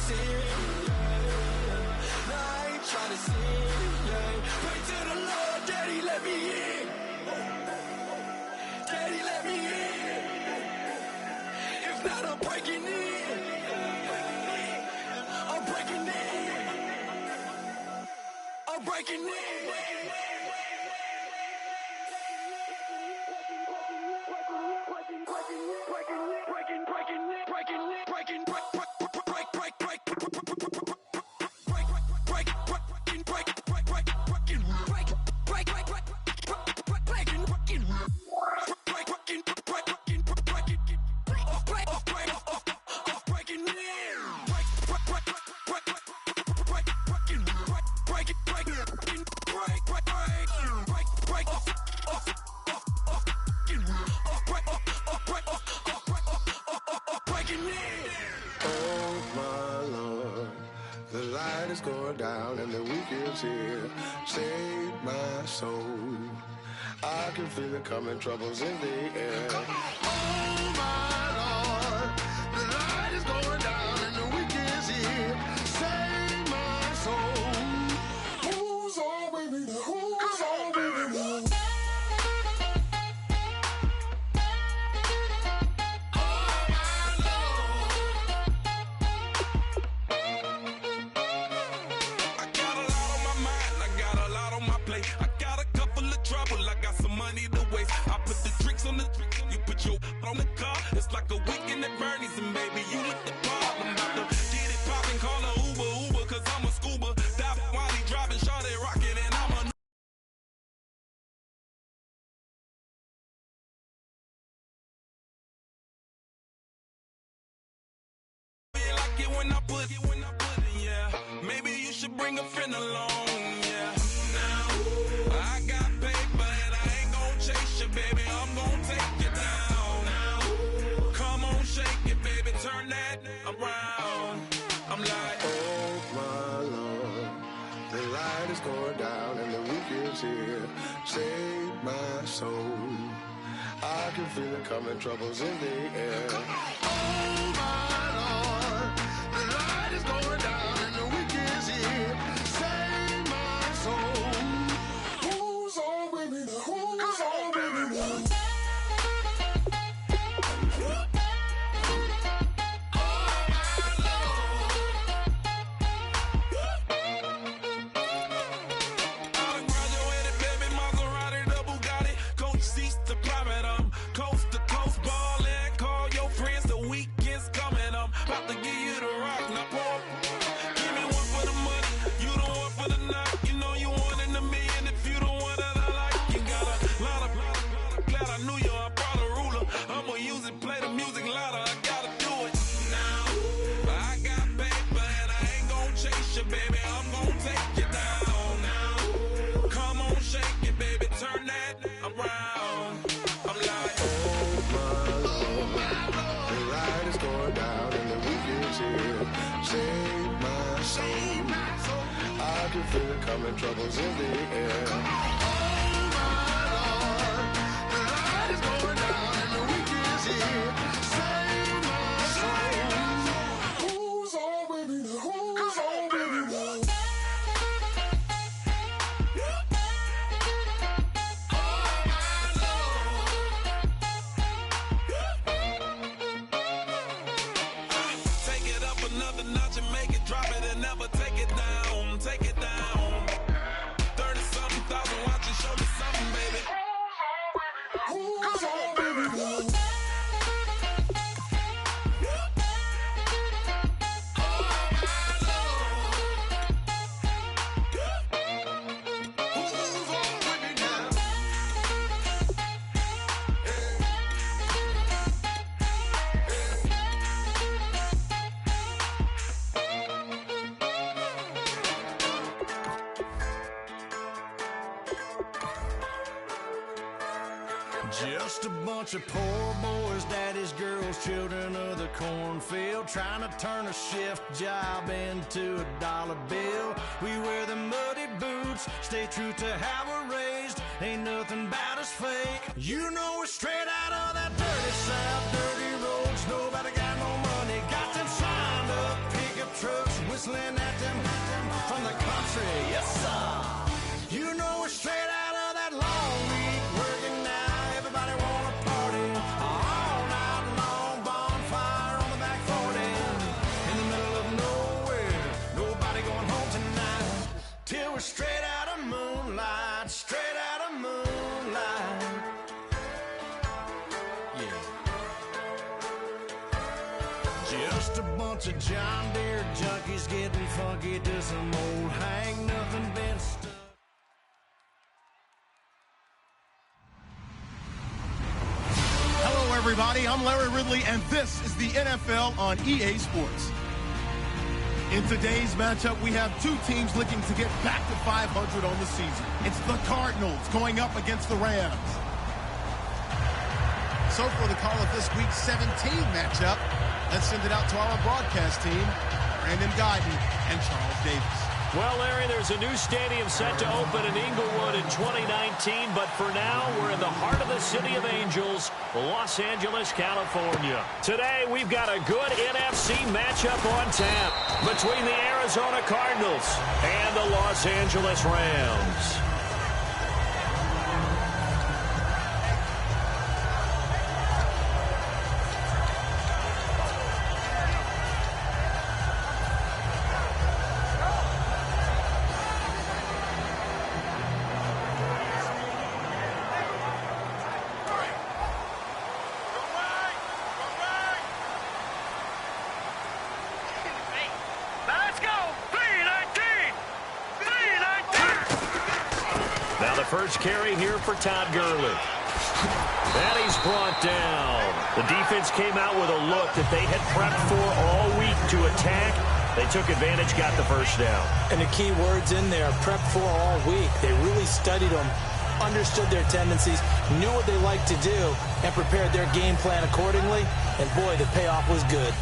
sin, yeah. No, I ain't tryna sin, yeah. Pray to the Lord, Daddy, let me in. Daddy, let me in. If not, I'm breaking in. I'm breaking in. I'm breaking in. Going down and the weekend's here. Save my soul. I can feel it coming, troubles in the air. Oh my Lord, the light is going down and the weekend's here. Save my soul. Who's on with me now? Who's on with me now? On the car, it's like a weekend at Bernie's, and baby, you look the part. I'm about to get it poppin', call her Uber, cause I'm a scuba. Dive while he driving, shawty rockin', and I'm a like it when I put it, yeah. Maybe you should bring a friend along, yeah. Now, I got paper and I ain't gon' chase you, baby, I'm gon' take you down. Shake it, baby, turn that around. I'm like, oh my Lord, the light is going down and the weekend's here. Save my soul. I can feel it coming, troubles in the air. Oh my Lord, the light is going down and the weekend's here. Save my soul. Who's on with me now? Who's on with me now? I can feel it coming, troubles in the air. Oh my Lord, the light is going down and the weekend's here. Save my soul. Who's on with me now? Who's on with me now? Take it up another notch and make it drop it and never take it down. Take it down. 30-something thousand watching, show me something, baby. Who's on, baby? Just a bunch of poor boys, daddies, girls, children of the cornfield, trying to turn a shift job into a dollar bill. We wear the muddy boots, stay true to how we're raised. Ain't nothing about us fake. You know we're straight out of that dirty south, dirty roads. Nobody got no money, got them signed up pickup trucks. whistling at them from the country. Yes, sir. You know we're straight out of that long week working now. Everybody wanna party all night long. Bonfire on the back 40 in the middle of nowhere. Nobody going home tonight till we're straight out of moonlight. Straight out of moonlight. Yeah. Just a bunch of John Deere junkies getting funky to some old hang nothing been stuck. Hello, everybody. I'm Larry Ridley, and this is the NFL on EA Sports. In today's matchup, we have two teams looking to get back to 500 on the season. It's the Cardinals going up against the Rams. So for the call of this week's 17 matchup, let's send it out to our broadcast team, Brandon Guyton and Charles Davis. Well, Larry, there's a new stadium set to open in Inglewood in 2019, but for now, we're in the heart of the City of Angels, Los Angeles, California. Today, we've got a good NFC matchup on tap between the Arizona Cardinals and the Los Angeles Rams. First carry here for Todd Gurley. And he's brought down. The defense came out with a look that they had prepped for all week to attack. They took advantage, got the first down. And the key words in there, prepped for all week. They really studied them, understood their tendencies, knew what they liked to do, and prepared their game plan accordingly. And boy, the payoff was good.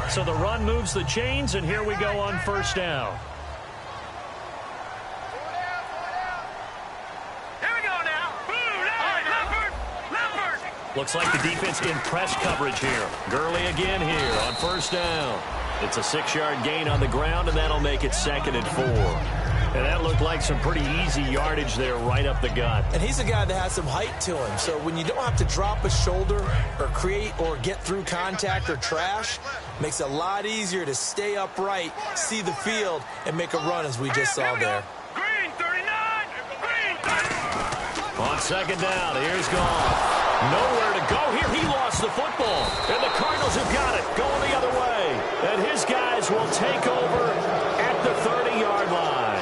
So the run moves the chains, and here we go on first down. Here we go now. Leopard. Looks like the defense in press coverage here. Gurley again here on first down. It's a 6-yard gain on the ground, and that'll make it 2nd and 4. And that looked like some pretty easy yardage there right up the gut. And he's a guy that has some height to him. So when you don't have to drop a shoulder or create or get through contact or trash, makes it a lot easier to stay upright, see the field, and make a run as we just saw there. Green 39. Green 39. On second down, here's Goff. Nowhere to go here. He lost the football. And the Cardinals have got it going the other way. And his guys will take over at the 30-yard line.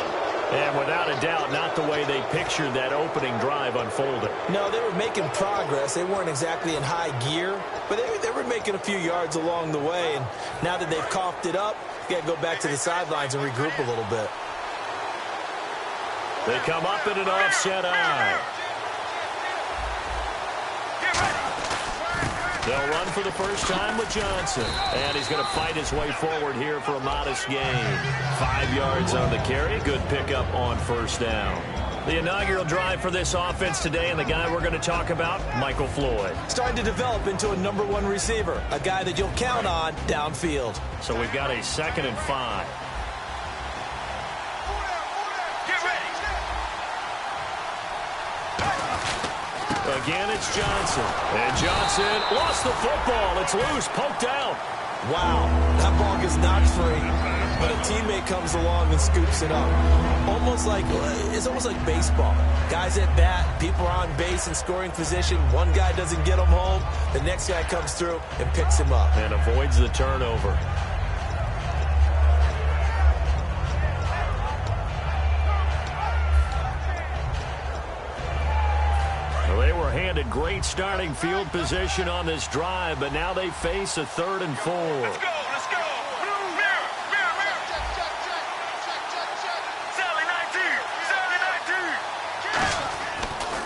And without a doubt, not the way they pictured that opening drive unfolding. No, they were making progress. They weren't exactly in high gear, but they were making a few yards along the way. And now that they've coughed it up, you got to go back to the sidelines and regroup a little bit. They come up in an offset eye. They'll run for the first time with Johnson. And he's going to fight his way forward here for a modest gain. 5 yards on the carry. Good pickup on first down. The inaugural drive for this offense today, and the guy we're going to talk about, Michael Floyd. Starting to develop into a #1 receiver, a guy that you'll count on downfield. So we've got a 2nd and 5. Again, it's Johnson. And Johnson lost the football. It's loose, poked out. Wow, that ball gets knocked free, but a teammate comes along and scoops it up. It's almost like baseball. Guys at bat, people are on base in scoring position. One guy doesn't get him home. The next guy comes through and picks him up. And avoids the turnover. They were handed great starting field position on this drive, but now they face a 3rd and 4. Let's go. Mirror. Sally 19.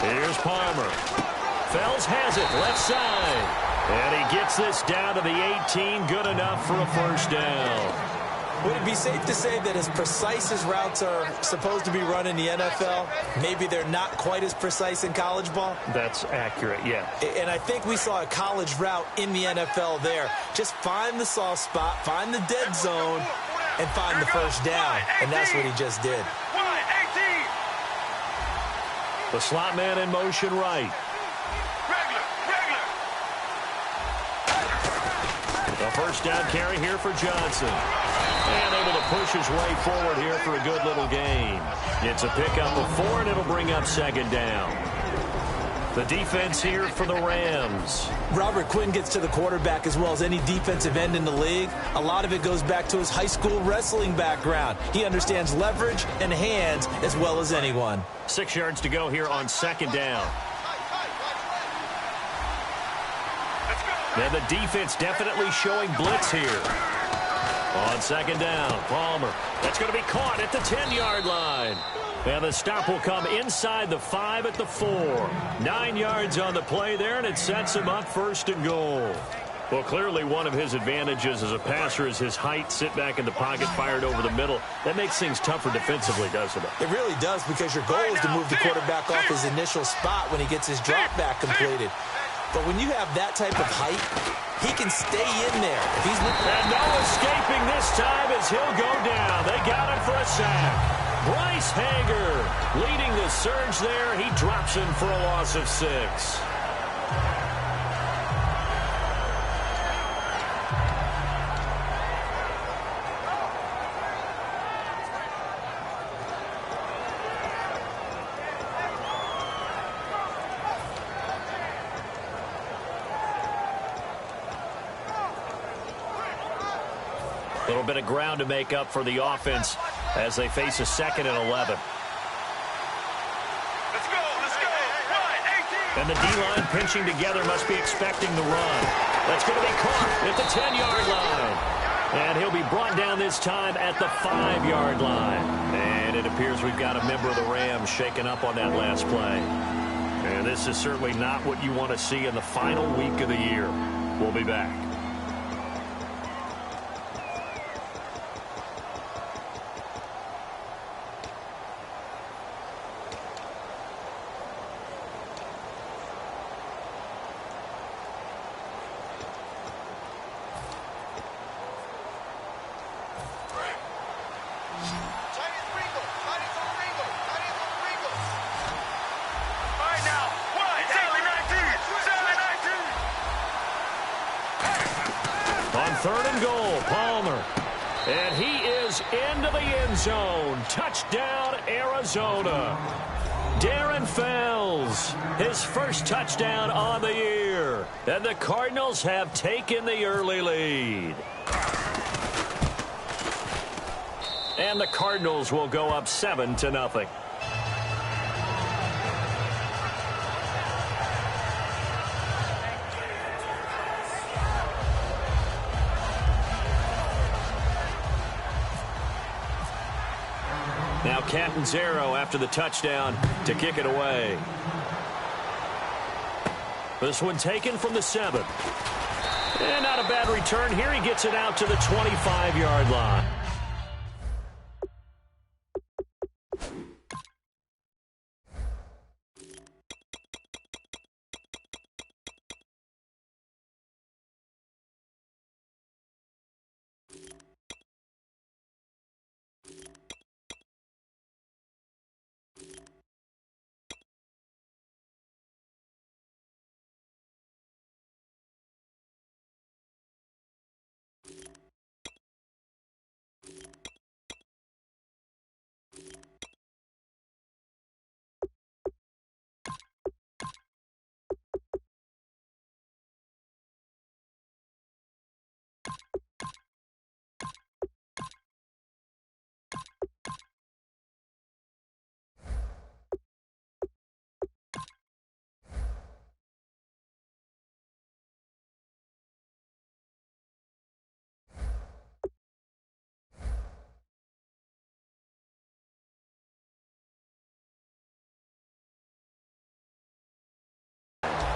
Here's Palmer. Fells has it, left side. And he gets this down to the 18, good enough for a first down. Would it be safe to say that as precise as routes are supposed to be run in the NFL, maybe they're not quite as precise in college ball? That's accurate, yeah. And I think we saw a college route in the NFL there. Just find the soft spot, find the dead zone, and find the first down. And that's what he just did. The slot man in motion right. A first down carry here for Johnson. And able to push his way forward here for a good little gain. It's a pickup of 4, and it'll bring up second down. The defense here for the Rams. Robert Quinn gets to the quarterback as well as any defensive end in the league. A lot of it goes back to his high school wrestling background. He understands leverage and hands as well as anyone. 6 yards to go here on second down. And the defense definitely showing blitz here. On second down, Palmer. That's going to be caught at the 10-yard line. And the stop will come inside the 5 at the 4. 9 yards on the play there, and it sets him up first and goal. Well, clearly one of his advantages as a passer is his height. Sit back in the pocket, fired over the middle. That makes things tougher defensively, doesn't it? It really does, because your goal is to move the quarterback off his initial spot when he gets his drop back completed. But when you have that type of height, he can stay in there. And no escaping this time as he'll go down. They got him for a sack. Bryce Hager leading the surge there. He drops him for a loss of 6. A little bit of ground to make up for the offense as they face a 2nd and 11. Let's go. And the D-line pinching together must be expecting the run. That's going to be caught at the 10-yard line. And he'll be brought down this time at the 5-yard line. And it appears we've got a member of the Rams shaken up on that last play. And this is certainly not what you want to see in the final week of the year. We'll be back. Third and goal, Palmer. And he is into the end zone. Touchdown, Arizona. Darren Fells, his first touchdown on the year. And the Cardinals have taken the early lead. And the Cardinals will go up 7-0. Now Catanzaro after the touchdown to kick it away. This one taken from the 7. And not a bad return here. He gets it out to the 25-yard line.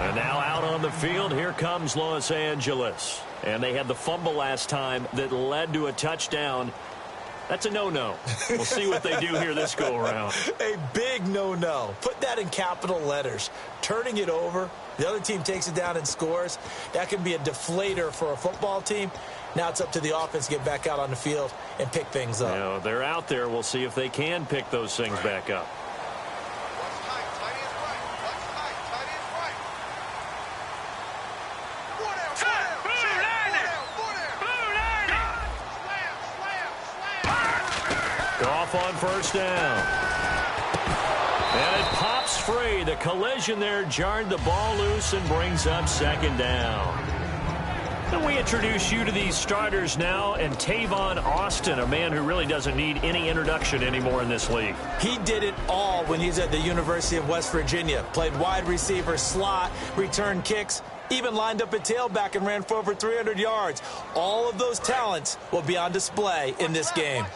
And now out on the field, here comes Los Angeles. And they had the fumble last time that led to a touchdown. That's a no-no. We'll see what they do here this go-around. A big no-no. Put that in capital letters. Turning it over, the other team takes it down and scores. That can be a deflator for a football team. Now it's up to the offense to get back out on the field and pick things up. You know, they're out there. We'll see if they can pick those things back up. Off on first down. And it pops free. The collision there jarred the ball loose and brings up second down. And we introduce you to these starters now, and Tavon Austin, a man who really doesn't need any introduction anymore in this league. He did it all when he's at the University of West Virginia. Played wide receiver, slot, returned kicks, even lined up at tailback and ran for over 300 yards. All of those talents will be on display in this game.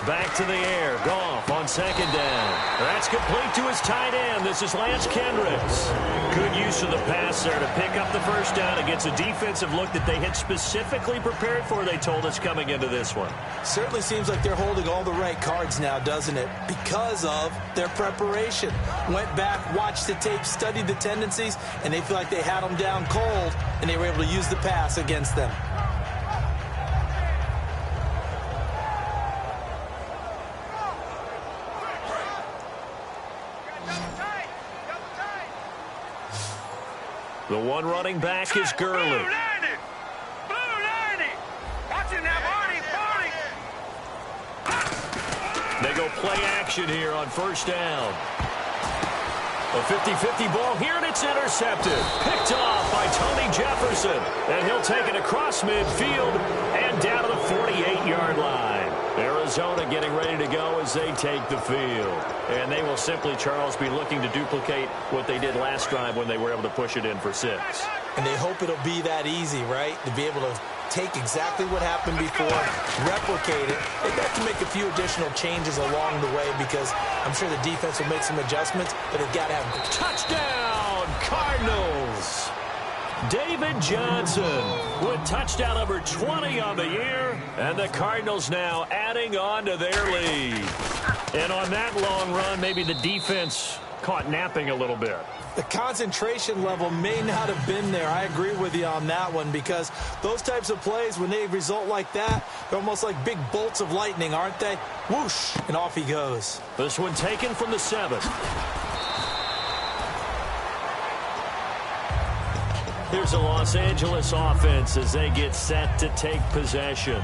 Back to the air. Goff on second down. That's complete to his tight end. This is Lance Kendricks. Good use of the pass there to pick up the first down against a defensive look that they had specifically prepared for, they told us, coming into this one. Certainly seems like they're holding all the right cards now, doesn't it? Because of their preparation. Went back, watched the tape, studied the tendencies, and they feel like they had them down cold, and they were able to use the pass against them. The one running back is Gurley. Blue 90! Watch it now, Barney! They go play action here on first down. A 50-50 ball here, and it's intercepted. Picked off by Tony Jefferson. And he'll take it across midfield and down to the 48-yard line. Arizona getting ready to go as they take the field. And they will simply, Charles, be looking to duplicate what they did last drive when they were able to push it in for 6. And they hope it'll be that easy, right? To be able to take exactly what happened before, replicate it. They've got to make a few additional changes along the way because I'm sure the defense will make some adjustments, but they've got to have... Touchdown, Cardinals! David Johnson with touchdown number 20 on the year, and the Cardinals now adding on to their lead. And on that long run, maybe the defense caught napping a little bit. The concentration level may not have been there. I agree with you on that one because those types of plays, when they result like that, they're almost like big bolts of lightning, aren't they? Whoosh, and off he goes. This one taken from the 7. Here's a Los Angeles offense as they get set to take possession.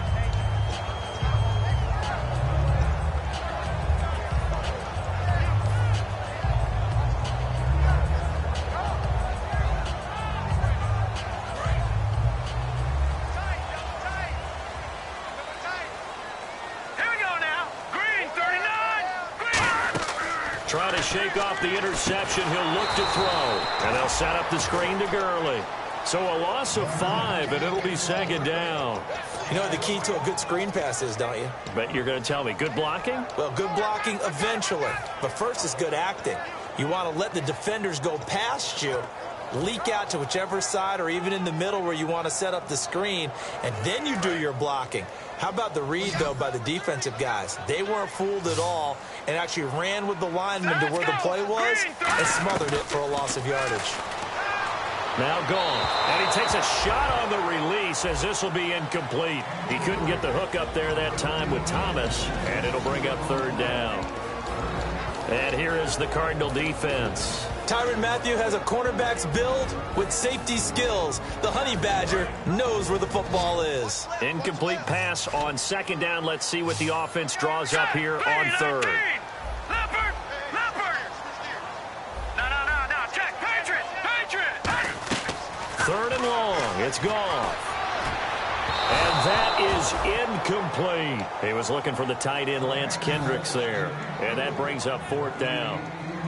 Trying to shake off the interception. He'll look to throw. And they'll set up the screen to Gurley. So a loss of 5, and it'll be second down. You know what the key to a good screen pass is, don't you? But you're going to tell me, good blocking? Well, good blocking eventually. But first is good acting. You want to let the defenders go past you, leak out to whichever side or even in the middle where you want to set up the screen, and then you do your blocking. How about the read, though, by the defensive guys? They weren't fooled at all and actually ran with the lineman to where the play was and smothered it for a loss of yardage. Now gone. And he takes a shot on the release as this will be incomplete. He couldn't get the hook up there that time with Thomas, and it'll bring up third down. And here is the Cardinal defense. Tyrann Mathieu has a cornerback's build with safety skills. The Honey Badger knows where the football is. Incomplete pass on second down. Let's see what the offense draws up here on third. Leopard! No, check! Patriot! Third and long. It's gone. And that is incomplete. He was looking for the tight end, Lance Kendricks, there. And that brings up fourth down.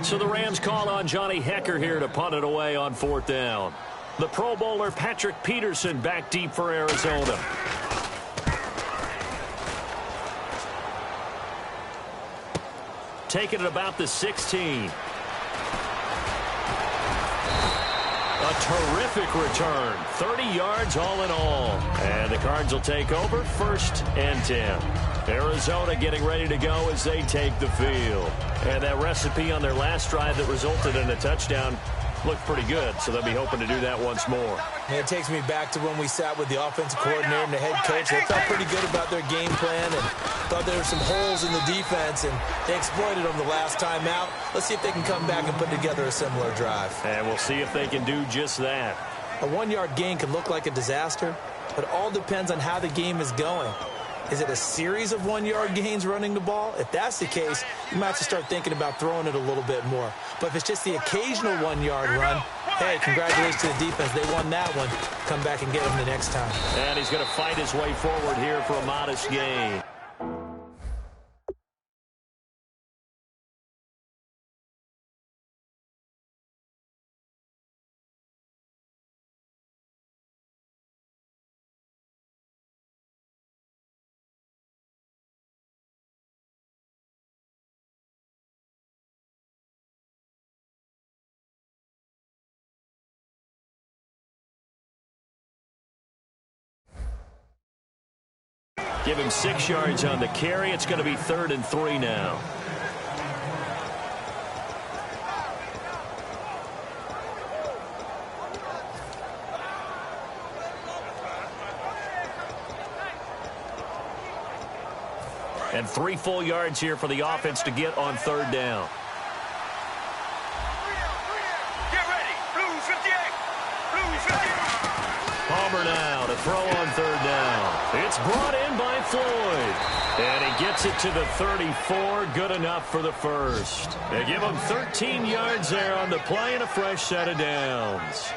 So the Rams call on Johnny Hecker here to punt it away on fourth down. The Pro Bowler Patrick Peterson back deep for Arizona. take it at about the 16. A terrific return. 30 yards all in all. And the Cards will take over 1st and 10. Arizona getting ready to go as they take the field. And that recipe on their last drive that resulted in a touchdown looked pretty good, so they'll be hoping to do that once more. And it takes me back to when we sat with the offensive coordinator and the head coach. They felt pretty good about their game plan and thought there were some holes in the defense, and they exploited them the last time out. Let's see if they can come back and put together a similar drive. And we'll see if they can do just that. A 1-yard gain can look like a disaster, but it all depends on how the game is going. Is it a series of 1-yard gains running the ball? If that's the case, you might have to start thinking about throwing it a little bit more. But if it's just the occasional 1-yard run, hey, congratulations to the defense. They won that one. Come back and get them the next time. And he's going to fight his way forward here for a modest gain. Give him 6 yards on the carry. It's going to be 3rd and 3 now. And 3 full yards here for the offense to get on 3rd down. Get ready. Blue 58. Blue 58. Palmer now to throw on 3rd down. It's brought in by Floyd. And he gets it to the 34. Good enough for the first. They give him 13 yards there on the play and a fresh set of downs.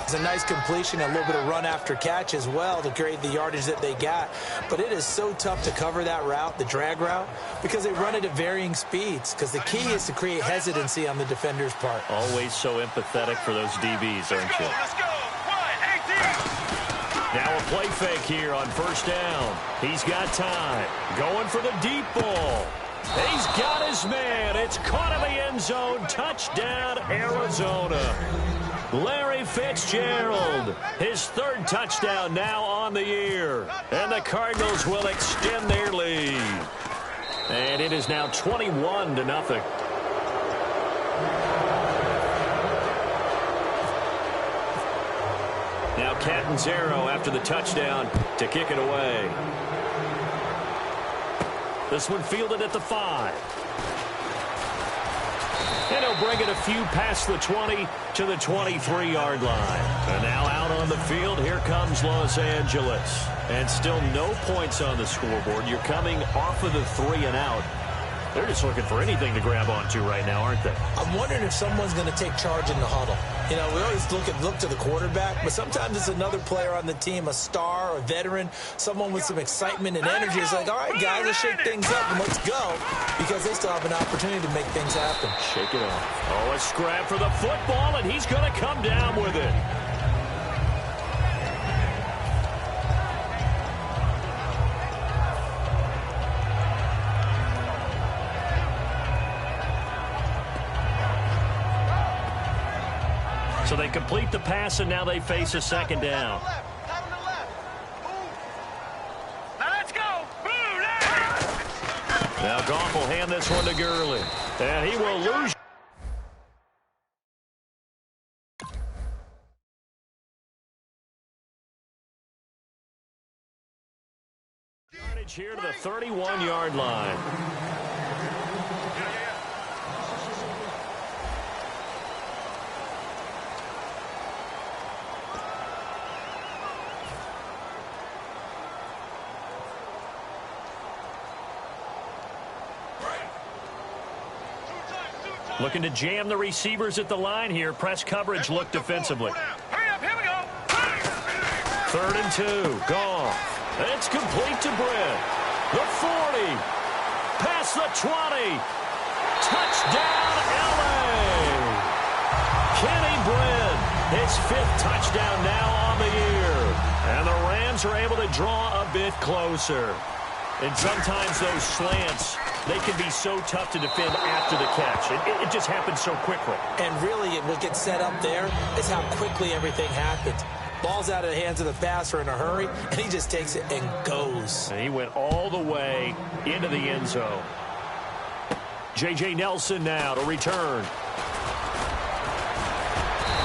It's a nice completion, a little bit of run after catch as well to create the yardage that they got. But it is so tough to cover that route, the drag route, because they run it at varying speeds. Because the key is to create hesitancy on the defender's part. Always so empathetic for those DBs, aren't you? Let's go. 1-18. Now a play fake here on 1st down. He's got time. Going for the deep ball. He's got his man. It's caught in the end zone. Touchdown, Arizona. Larry Fitzgerald, his 3rd touchdown now on the year. And the Cardinals will extend their lead. And it is now 21-0. Now Catanzaro after the touchdown to kick it away. This one fielded at the 5. And he'll bring it a few past the 20 to the 23-yard line. And now out on the field, here comes Los Angeles. And still no points on the scoreboard. You're coming off of the 3 and out. They're just looking for anything to grab onto right now, aren't they? I'm wondering if someone's going to take charge in the huddle. You know, we always look to the quarterback, but sometimes it's another player on the team, a star, a veteran, someone with some excitement and energy. It's like, all right, guys, let's shake things up and let's go, because they still have an opportunity to make things happen. Shake it off. Oh, a scrap for the football, and he's going to come down with it. So they complete the pass, and now they face a 2nd down. Now let's go. Blue, Larry. Now Goff will hand this one to Gurley. And he will lose. Yardage here to the 31-yard line. Looking to jam the receivers at the line here. Press coverage look defensively. Hurry up, here we go. 3rd and 2. Goff. It's complete to Britt. The 40. Past the 20. Touchdown, L.A. Kenny Britt. His 5th touchdown now on the year. And the Rams are able to draw a bit closer. And sometimes those slants They can be so tough to defend after the catch. It just happens so quickly. And really, what gets set up there is how quickly everything happens. Ball's out of the hands of the passer in a hurry, and he just takes it and goes. And he went all the way into the end zone. J.J. Nelson now to return.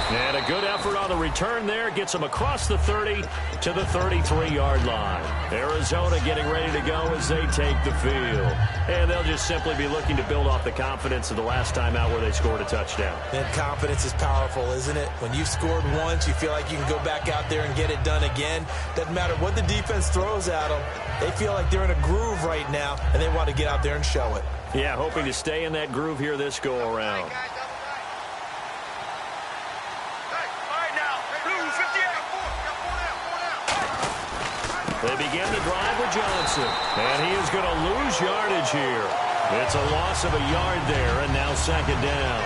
And a good effort on the return there. Gets him across the 30 to the 33-yard line. Arizona getting ready to go as they take the field. And they'll just simply be looking to build off the confidence of the last time out where they scored a touchdown. And confidence is powerful, isn't it? When you've scored once, you feel like you can go back out there and get it done again. Doesn't matter what the defense throws at them. They feel like they're in a groove right now, and they want to get out there and show it. Yeah, hoping to stay in that groove here this go-around. They begin the drive with Johnson, and he is going to lose yardage here. It's a loss of a yard there, and now second down.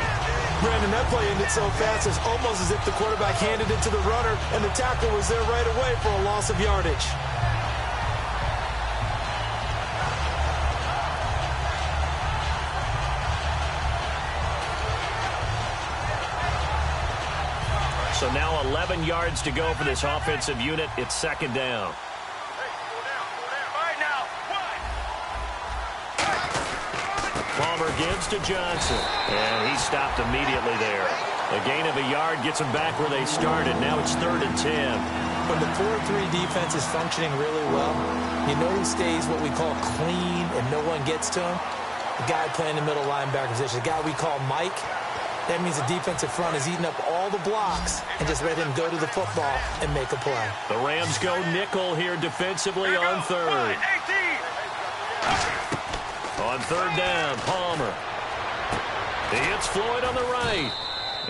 Brandon, that play ended so fast, it's almost as if the quarterback handed it to the runner, and the tackle was there right away for a loss of yardage. So now 11 yards to go for this offensive unit. It's second down. Palmer gives to Johnson, and he stopped immediately there. A gain of a yard gets them back where they started. Now it's 3rd and 10. When the 4-3 defense is functioning really well, you know who stays what we call clean and no one gets to him? The guy playing the middle linebacker position, the guy we call Mike. That means the defensive front is eating up all the blocks and just let him go to the football and make a play. The Rams go nickel here defensively on 3rd. On 3rd down, Palmer. He hits Floyd on the right.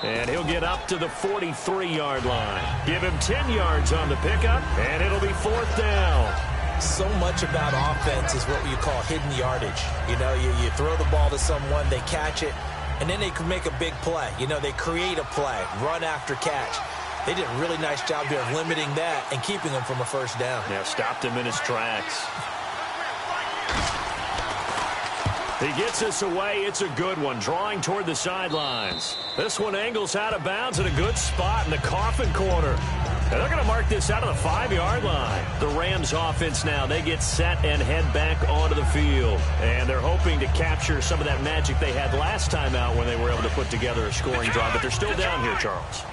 And he'll get up to the 43-yard line. Give him 10 yards on the pickup, and it'll be 4th down. So much about offense is what you call hidden yardage. You know, you throw the ball to someone, they catch it, and then they can make a big play. You know, they create a play, run after catch. They did a really nice job here of limiting that and keeping him from a first down. Yeah, stopped him in his tracks. He gets this away. It's a good one, drawing toward the sidelines. This one angles out of bounds at a good spot in the coffin corner. And they're going to mark this out of the 5-yard line. The Rams offense now, they get set and head back onto the field. And they're hoping to capture some of that magic they had last time out when they were able to put together a scoring drive. But they're still down here, Charles.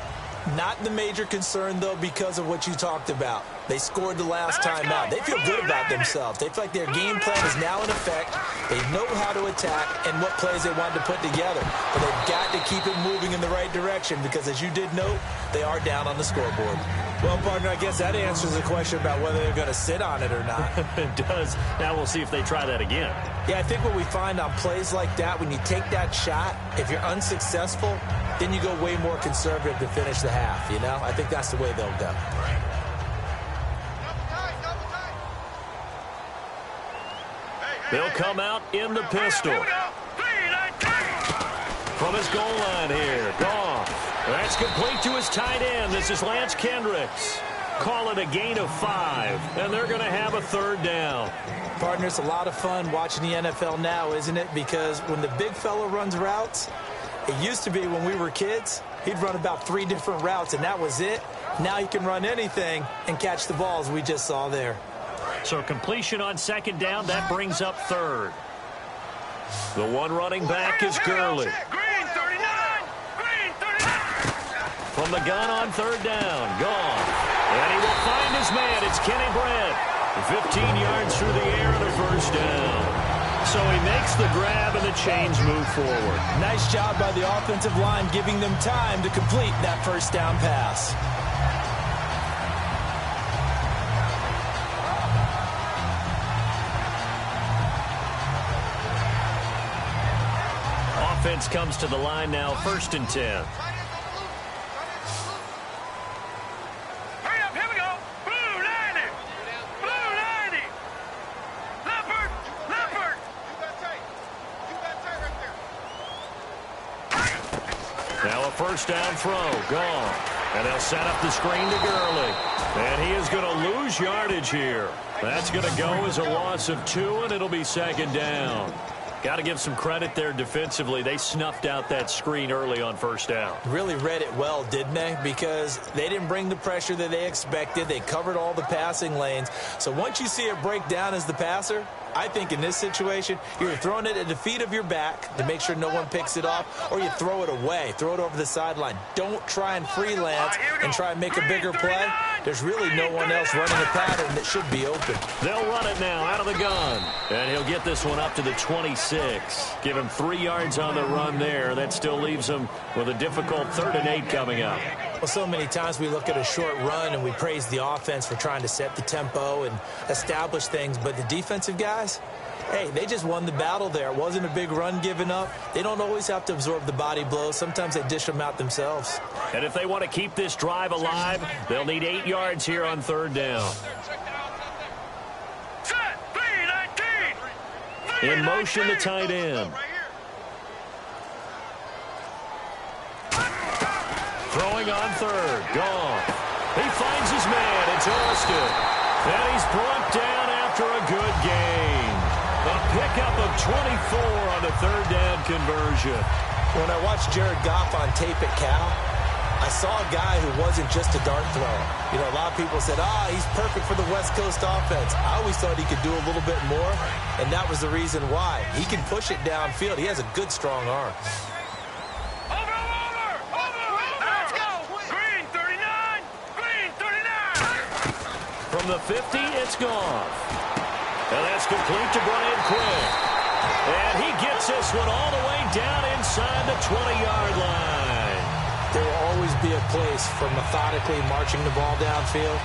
Not the major concern, though, because of what you talked about. They scored the last time out. They feel good about themselves. They feel like their game plan is now in effect. They know how to attack and what plays they want to put together. But they've got to keep it moving in the right direction because, as you did note, they are down on the scoreboard. Well, partner, I guess that answers the question about whether they're going to sit on it or not. It does. Now we'll see if they try that again. Yeah, I think what we find on plays like that, when you take that shot, if you're unsuccessful, then you go way more conservative to finish the half, you know? I think that's the way they'll go. They'll come out in the pistol. From his goal line here, Goff. That's complete to his tight end. This is Lance Kendricks. Call it a gain of 5, and they're going to have a 3rd down. Partner, it's a lot of fun watching the NFL now, isn't it? Because when the big fella runs routes, it used to be when we were kids, he'd run about 3 different routes, and that was it. Now he can run anything and catch the balls we just saw there. So completion on 2nd down, that brings up 3rd. The one running back is Gurley. From the gun on 3rd down, Goff. And he will find his man. It's Kenny Brett. 15 yards through the air and a 1st down. So he makes the grab and the chains move forward. Nice job by the offensive line giving them time to complete that 1st down pass. Offense comes to the line now, 1st and 10. Now a 1st down throw, gone. And they'll set up the screen to Gurley. And he is going to lose yardage here. That's going to go as a loss of 2, and it'll be 2nd down. Got to give some credit there defensively. They snuffed out that screen early on first down. Really read it well, didn't they? Because they didn't bring the pressure that they expected. They covered all the passing lanes. So once you see it break down as the passer, I think in this situation, you're throwing it at the feet of your back to make sure no one picks it off, or you throw it away, throw it over the sideline. Don't try and freelance and try and make a bigger play. There's really no one else running a pattern that should be open. They'll run it now out of the gun. And he'll get this one up to the 26. Give him 3 yards on the run there. That still leaves him with a difficult 3rd and 8 coming up. Well, so many times we look at a short run and we praise the offense for trying to set the tempo and establish things. But the defensive guys, hey, they just won the battle there. It wasn't a big run given up. They don't always have to absorb the body blows. Sometimes they dish them out themselves. And if they want to keep this drive alive, they'll need 8 yards here on 3rd down. In motion, the tight end. Throwing on 3rd. Gone. He finds his man. It's Austin. And he's brought down after a good gain. A pickup of 24 on the 3rd down conversion. When I watched Jared Goff on tape at Cal, I saw a guy who wasn't just a dart thrower. You know, a lot of people said, he's perfect for the West Coast offense. I always thought he could do a little bit more, and that was the reason why. He can push it downfield. He has a good, strong arm. From the 50, it's gone. And that's complete to Brian Quick. And he gets this one all the way down inside the 20-yard line. There will always be a place for methodically marching the ball downfield.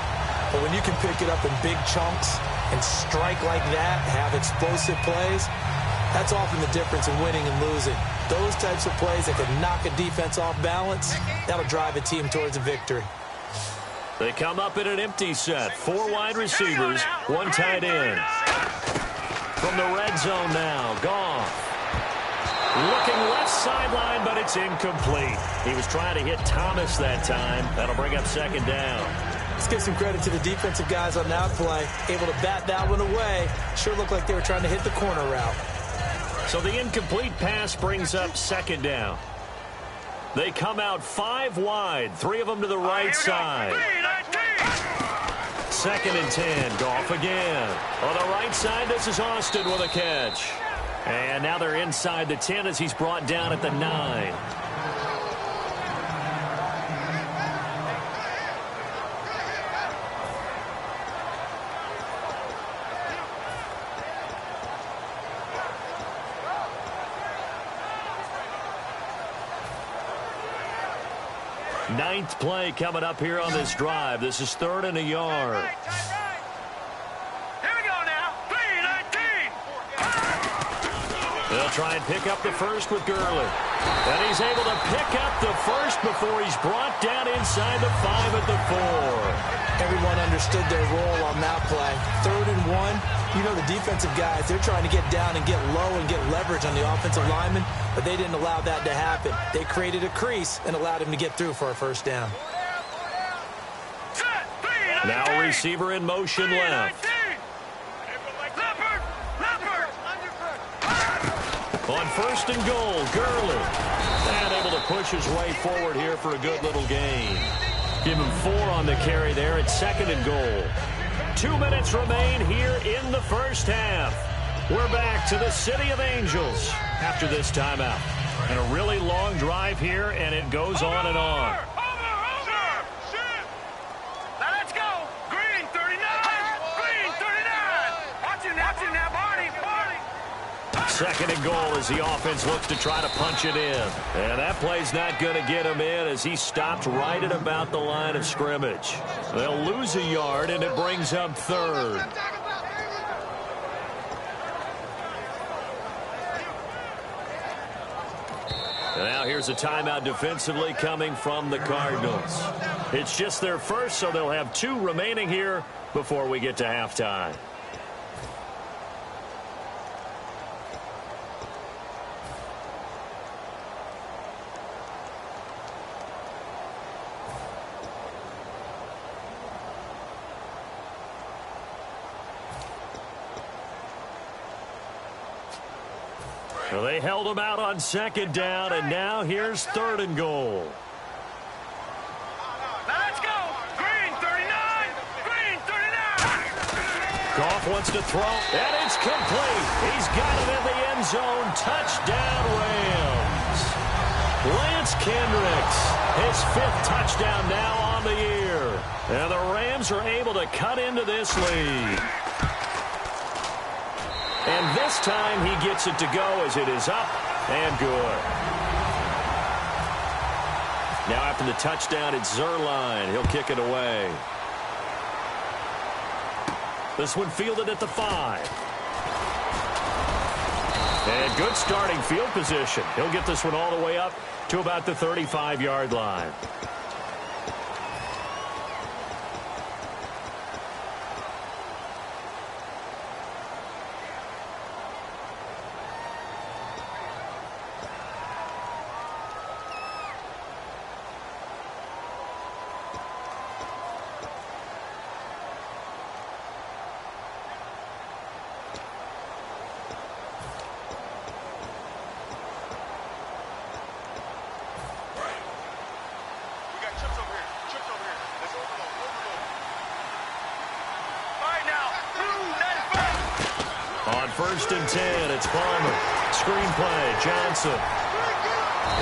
But when you can pick it up in big chunks and strike like that, have explosive plays, that's often the difference in winning and losing. Those types of plays that can knock a defense off balance, that'll drive a team towards a victory. They come up in an empty set. 4 wide receivers, 1 tight end. From the red zone now, Goff. Looking left sideline, but it's incomplete. He was trying to hit Thomas that time. That'll bring up 2nd down. Let's give some credit to the defensive guys on that play. Able to bat that one away. Sure looked like they were trying to hit the corner route. So the incomplete pass brings up 2nd down. They come out 5 wide, 3 of them to the right side. 2nd and 10, Goff again. On the right side, this is Austin with a catch. And now they're inside the 10 as he's brought down at the 9. Ninth play coming up here on this drive. This is 3rd and a yard. Here we go now. 3-19. They'll try and pick up the first with Gurley. And he's able to pick up the first before he's brought down inside the 5 at the 4. Everyone understood their role on that play. 3rd and 1. You know the defensive guys, they're trying to get down and get low and get leverage on the offensive lineman, but they didn't allow that to happen. They created a crease and allowed him to get through for a first down. Now receiver in motion left. On 1st and goal, Gurley. And able to push his way forward here for a good little gain. Give him 4 on the carry there at 2nd and goal. 2 minutes remain here in the first half. We're back to the City of Angels after this timeout. And a really long drive here, and it goes on and on. Now let's go. Green 39. Green 39. Watch him now, Barney. 2nd and goal as the offense looks to try to punch it in. And that play's not going to get him in as he stopped right at about the line of scrimmage. They'll lose a yard, and it brings up 3rd. Now here's a timeout defensively coming from the Cardinals. It's just their first, so they'll have 2 remaining here before we get to halftime. Well, they held him out on second down, and now here's 3rd and goal. Let's go. Green 39. Green 39. Goff wants to throw, and it's complete. He's got it in the end zone. Touchdown, Rams. Lance Kendricks, his 5th touchdown now on the year. And the Rams are able to cut into this lead. And this time he gets it to go as it is up and good. Now after the touchdown, it's Zerline. He'll kick it away. This one fielded at the 5. And good starting field position. He'll get this one all the way up to about the 35-yard line. On 1st and 10, it's Palmer. Screen play, Johnson.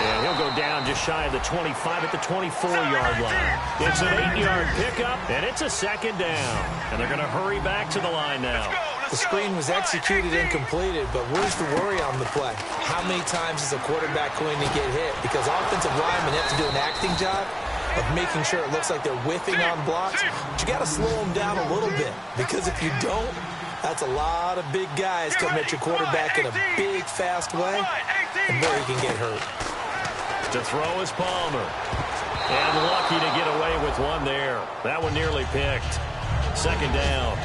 And he'll go down just shy of the 25 at the 24-yard line. It's an 8-yard pickup, and it's a 2nd down. And they're going to hurry back to the line now. The screen was executed and completed, but where's the worry on the play? How many times is a quarterback going to get hit? Because offensive linemen have to do an acting job of making sure it looks like they're whiffing on blocks. But you got to slow them down a little bit, because if you don't, that's a lot of big guys coming at your quarterback in a big, fast way, and boy, he can get hurt. To throw is Palmer. And lucky to get away with one there. That one nearly picked. 2nd down.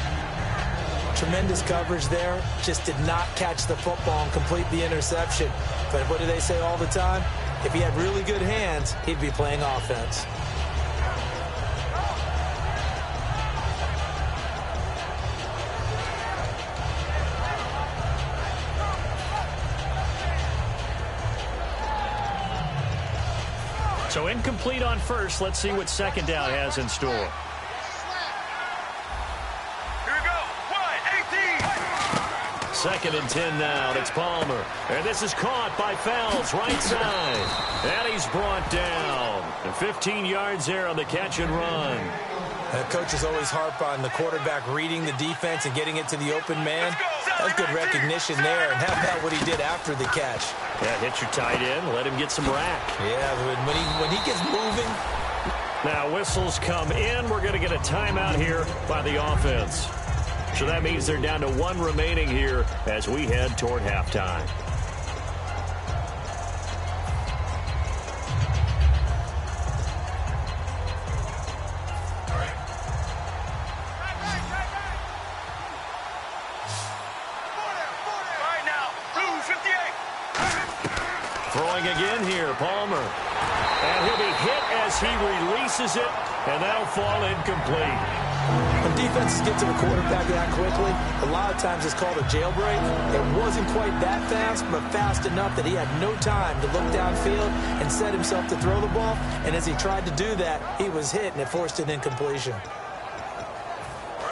Tremendous coverage there. Just did not catch the football and complete the interception. But what do they say all the time? If he had really good hands, he'd be playing offense. So incomplete on 1st. Let's see what 2nd down has in store. Here we go. 2nd and 10 now. It's Palmer. And this is caught by Fells, right side. And he's brought down. And 15 yards there on the catch and run. Coaches always harp on the quarterback reading the defense and getting it to the open man. That's good recognition there. And how about what he did after the catch? Yeah, hit your tight end. Let him get some rack. Yeah, when he gets moving. Now whistles come in. We're going to get a timeout here by the offense. So that means they're down to 1 remaining here as we head toward halftime. Throwing again here, Palmer. And he'll be hit as he releases it, and that'll fall incomplete. When defenses get to the quarterback that quickly, a lot of times it's called a jailbreak. It wasn't quite that fast, but fast enough that he had no time to look downfield and set himself to throw the ball. And as he tried to do that, he was hit, and it forced an incompletion.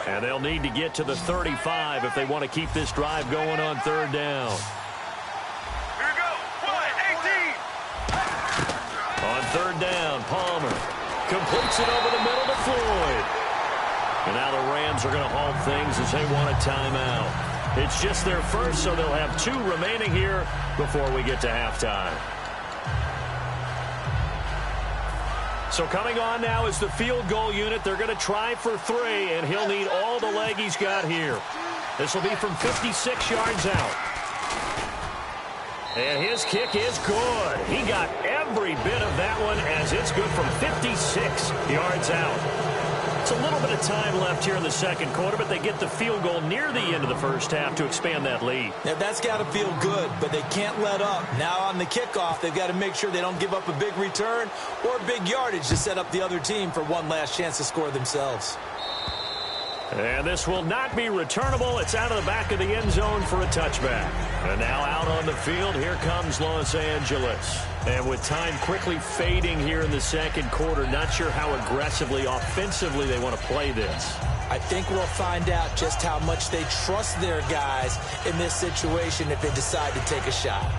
And they'll need to get to the 35 if they want to keep this drive going on 3rd down. On 3rd down, Palmer completes it over the middle to Floyd. And now the Rams are going to halt things as they want a timeout. It's just their first, so they'll have 2 remaining here before we get to halftime. So coming on now is the field goal unit. They're going to try for 3, and he'll need all the leg he's got here. This will be from 56 yards out. And his kick is good. He got every bit of that one as it's good from 56 yards out. It's a little bit of time left here in the 2nd quarter, but they get the field goal near the end of the 1st half to expand that lead. Now, that's got to feel good, but they can't let up. Now on the kickoff, they've got to make sure they don't give up a big return or big yardage to set up the other team for one last chance to score themselves. And this will not be returnable. It's out of the back of the end zone for a touchback. And now out on the field, here comes Los Angeles. And with time quickly fading here in the second quarter, not sure how aggressively, offensively they want to play this. I think we'll find out just how much they trust their guys in this situation if they decide to take a shot.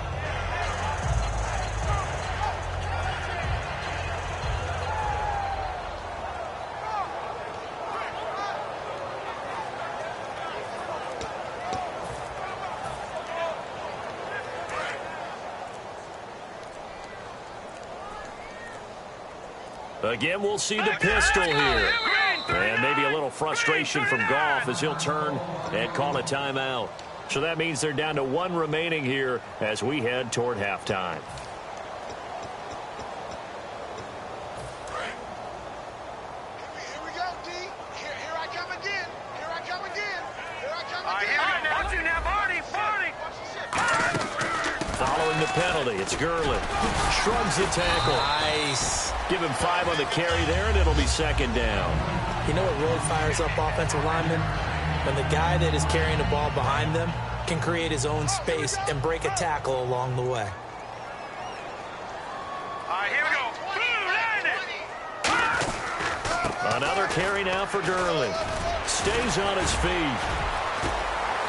Again, we'll see the pistol here. And maybe a little frustration from Goff as he'll turn and call a timeout. So that means they're down to one remaining here as we head toward halftime. Here we go, D. Here I come again. Here I come again. Here I come again. Watch you now, Barney. Following the penalty, it's Gurley. Shrugs the tackle. Nice. Give him 5 on the carry there, and it'll be second down. You know what really fires up offensive linemen? When the guy that is carrying the ball behind them can create his own space and break a tackle along the way. All right, here we go. Another carry now for Gurley. Stays on his feet.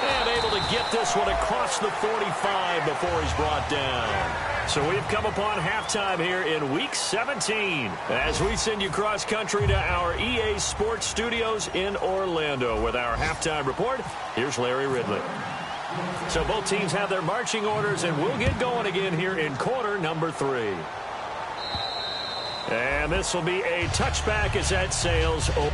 And able to get this one across the 45 before he's brought down. So we've come upon halftime here in Week 17 as we send you cross-country to our EA Sports Studios in Orlando with our halftime report. Here's Larry Ridley. So both teams have their marching orders, and we'll get going again here in quarter number 3. And this will be a touchback as that sails over.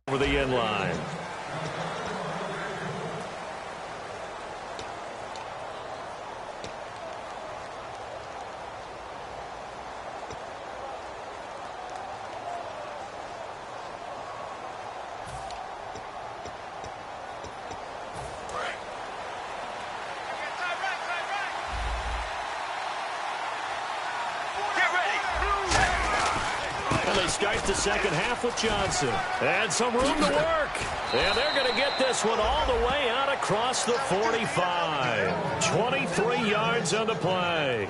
over the end line. They start the second half with Johnson. And some room to work. And they're going to get this one all the way out across the 45. 23 yards on the play.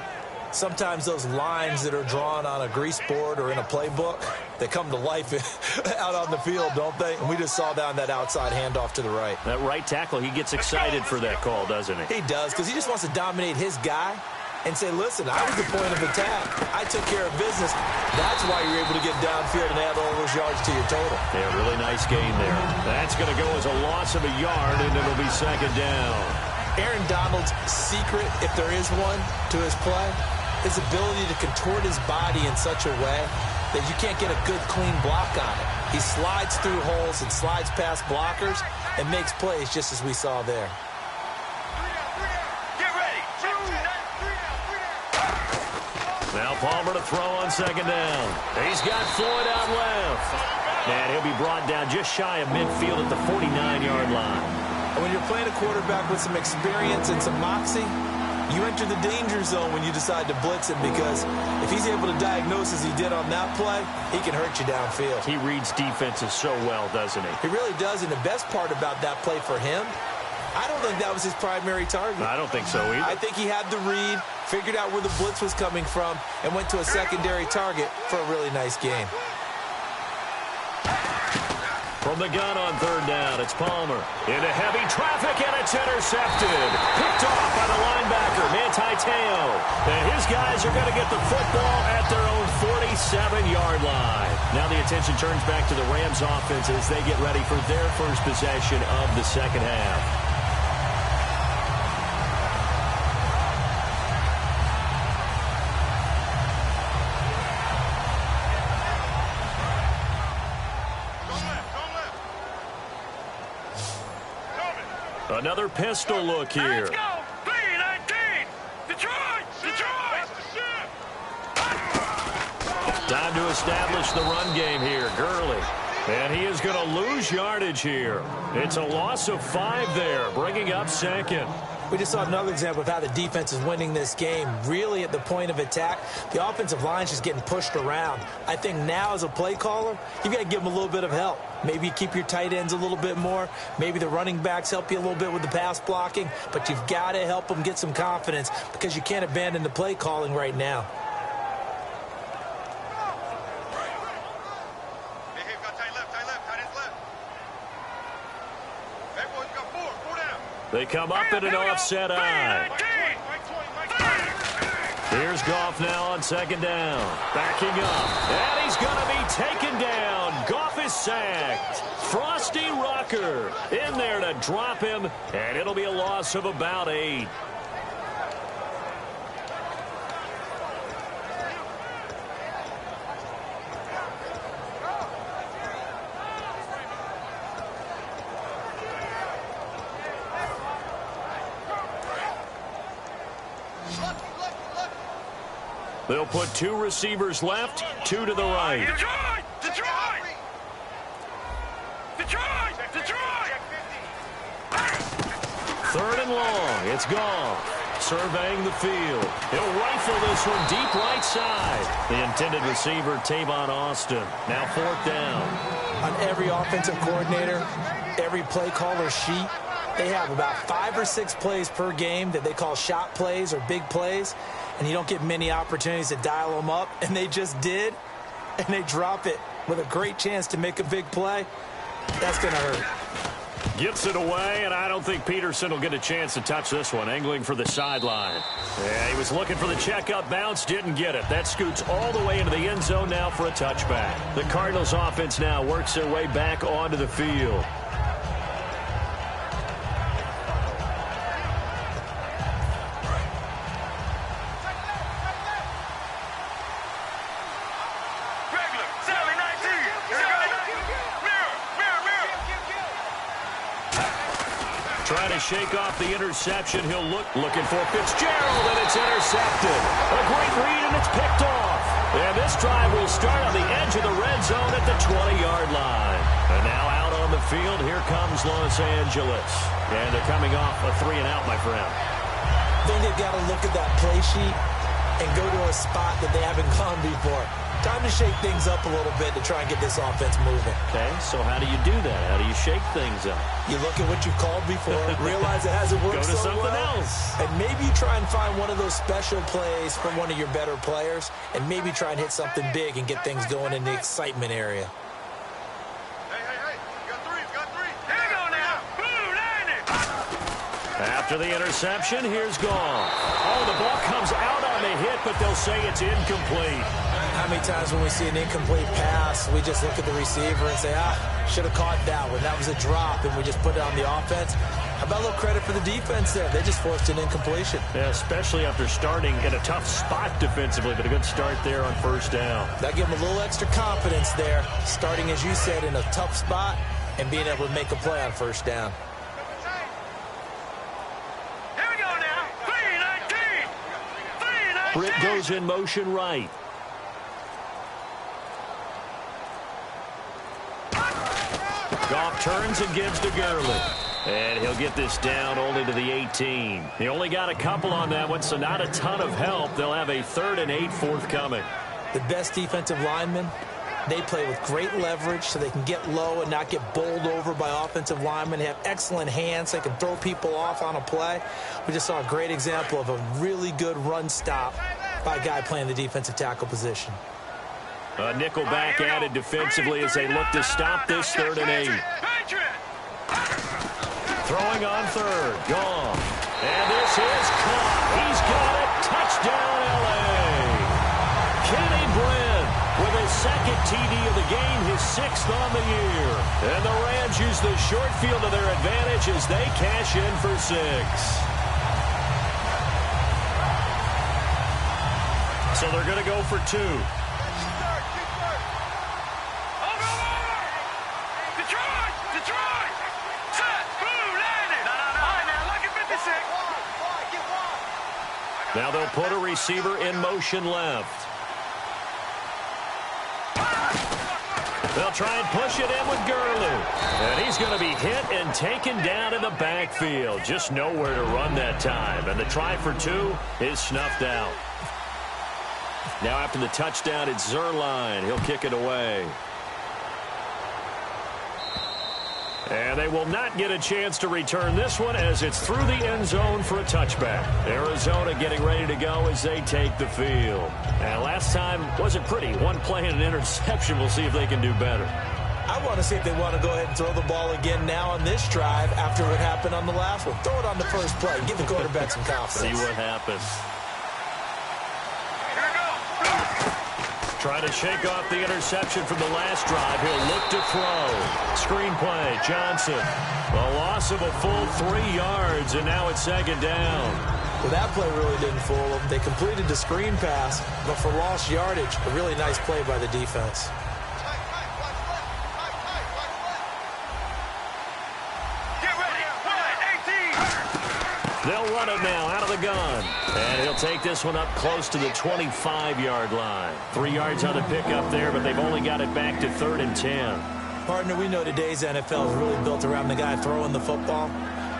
Sometimes those lines that are drawn on a grease board or in a playbook, they come to life out on the field, don't they? And we just saw down that outside handoff to the right. That right tackle, he gets excited for that call, doesn't he? He does, because he just wants to dominate his guy and say, listen, I was the point of attack. I took care of business. That's why you're able to get downfield and add all those yards to your total. Yeah, really nice gain there. That's going to go as a loss of a yard, and it'll be second down. Aaron Donald's secret, if there is one, to his play, his ability to contort his body in such a way that you can't get a good, clean block on it. He slides through holes and slides past blockers and makes plays just as we saw there. Now Palmer to throw on second down. He's got Floyd out left. And he'll be brought down just shy of midfield at the 49-yard line. And when you're playing a quarterback with some experience and some moxie, you enter the danger zone when you decide to blitz him, because if he's able to diagnose as he did on that play, he can hurt you downfield. He reads defenses so well, doesn't he? He really does, and the best part about that play for him, I don't think that was his primary target. I don't think so either. I think he had the read, figured out where the blitz was coming from, and went to a secondary target for a really nice game. From the gun on third down, it's Palmer. Into heavy traffic, and it's intercepted. Picked off by the linebacker, Manti Te'o. And his guys are going to get the football at their own 47-yard line. Now the attention turns back to the Rams offense as they get ready for their first possession of the second half. Another pistol look here. Let's go! 3-19! Detroit! Detroit! Time to establish the run game here. Gurley. And he is going to lose yardage here. It's a loss of 5 there, bringing up second. We just saw another example of how the defense is winning this game. Really at the point of attack, the offensive line's just getting pushed around. I think now as a play caller, you've got to give them a little bit of help. Maybe keep your tight ends a little bit more. Maybe the running backs help you a little bit with the pass blocking. But you've got to help them get some confidence, because you can't abandon the play calling right now. They come up in an offset eye. Here's Goff now on second down. Backing up. And he's going to be taken down. Goff is sacked. Frosty Rucker in there to drop him. And it'll be a loss of about 8. They'll put 2 receivers left, 2 to the right. Detroit! Detroit! Detroit! Detroit! Third and long. It's Goff. Surveying the field. He'll rifle this one deep right side. The intended receiver, Tavon Austin. Now 4th down. On every offensive coordinator, every play caller sheet, they have about 5 or 6 plays per game that they call shot plays or big plays, and you don't get many opportunities to dial them up, and they just did, and they drop it with a great chance to make a big play. That's going to hurt. Gets it away, and I don't think Peterson will get a chance to touch this one, angling for the sideline. Yeah, he was looking for the checkup bounce, didn't get it. That scoots all the way into the end zone now for a touchback. The Cardinals offense now works their way back onto the field. Regular, 7-19! Mirror! trying to shake off the interception. He'll looking for Fitzgerald, and it's intercepted. A great read, and it's picked off. And this drive will start on the edge of the red zone at the 20-yard line. And now out on the field, here comes Los Angeles. And they're coming off a 3-and-out, my friend. I think they've got to look at that play sheet and go to a spot that they haven't gone before. Time to shake things up a little bit to try and get this offense moving. Okay, so how do you do that? How do you shake things up? You look at what you called before, realize it hasn't worked so well. Go to something else. And maybe you try and find one of those special plays from one of your better players, and maybe try and hit something big and get things going in the excitement area. Hey. Got three. Here we go now. Boom, line it. After the interception, here's Goff. Oh, the ball comes out on the hit, but they'll say it's incomplete. How many times when we see an incomplete pass, we just look at the receiver and say, should have caught that one. That was a drop, and we just put it on the offense. How about a little credit for the defense there? They just forced an incompletion. Yeah, especially after starting in a tough spot defensively, but a good start there on first down. That gave them a little extra confidence there, starting, as you said, in a tough spot and being able to make a play on first down. Here we go now. 3-19. Britt goes in motion right. Goff turns and gives to Gurley. And he'll get this down only to the 18. He only got a couple on that one, so not a ton of help. They'll have a 3rd and 8 forthcoming. The best defensive linemen, they play with great leverage so they can get low and not get bowled over by offensive linemen. They have excellent hands. They can throw people off on a play. We just saw a great example of a really good run stop by a guy playing the defensive tackle position. A nickel back added defensively as they look to stop this 3rd and 8. Throwing on 3rd. Goff. And this is caught. He's got it. Touchdown, L.A. Kenny Brent with his 2nd TD of the game, his 6th on the year. And the Rams use the short field to their advantage as they cash in for 6. So they're going to go for 2. Now they'll put a receiver in motion left. They'll try and push it in with Gurley. And he's going to be hit and taken down in the backfield. Just nowhere to run that time. And the try for 2 is snuffed out. Now after the touchdown, it's Zerline. He'll kick it away. And they will not get a chance to return this one as it's through the end zone for a touchback. Arizona getting ready to go as they take the field. And last time wasn't pretty. One play and an interception. We'll see if they can do better. I want to see if they want to go ahead and throw the ball again now on this drive after what happened on the last one. Throw it on the first play. Give the quarterback some confidence. See what happens. Trying to shake off the interception from the last drive. He'll look to throw. Screen play, Johnson. A loss of a full 3 yards, and now it's 2nd down. Well, that play really didn't fool them. They completed the screen pass, but for lost yardage, a really nice play by the defense. Get ready. 18. They'll run it now out of the gun. And he'll take this one up close to the 25-yard line. 3 yards on the pickup there, but they've only got it back to 3rd and 10. Partner, we know today's NFL is really built around the guy throwing the football.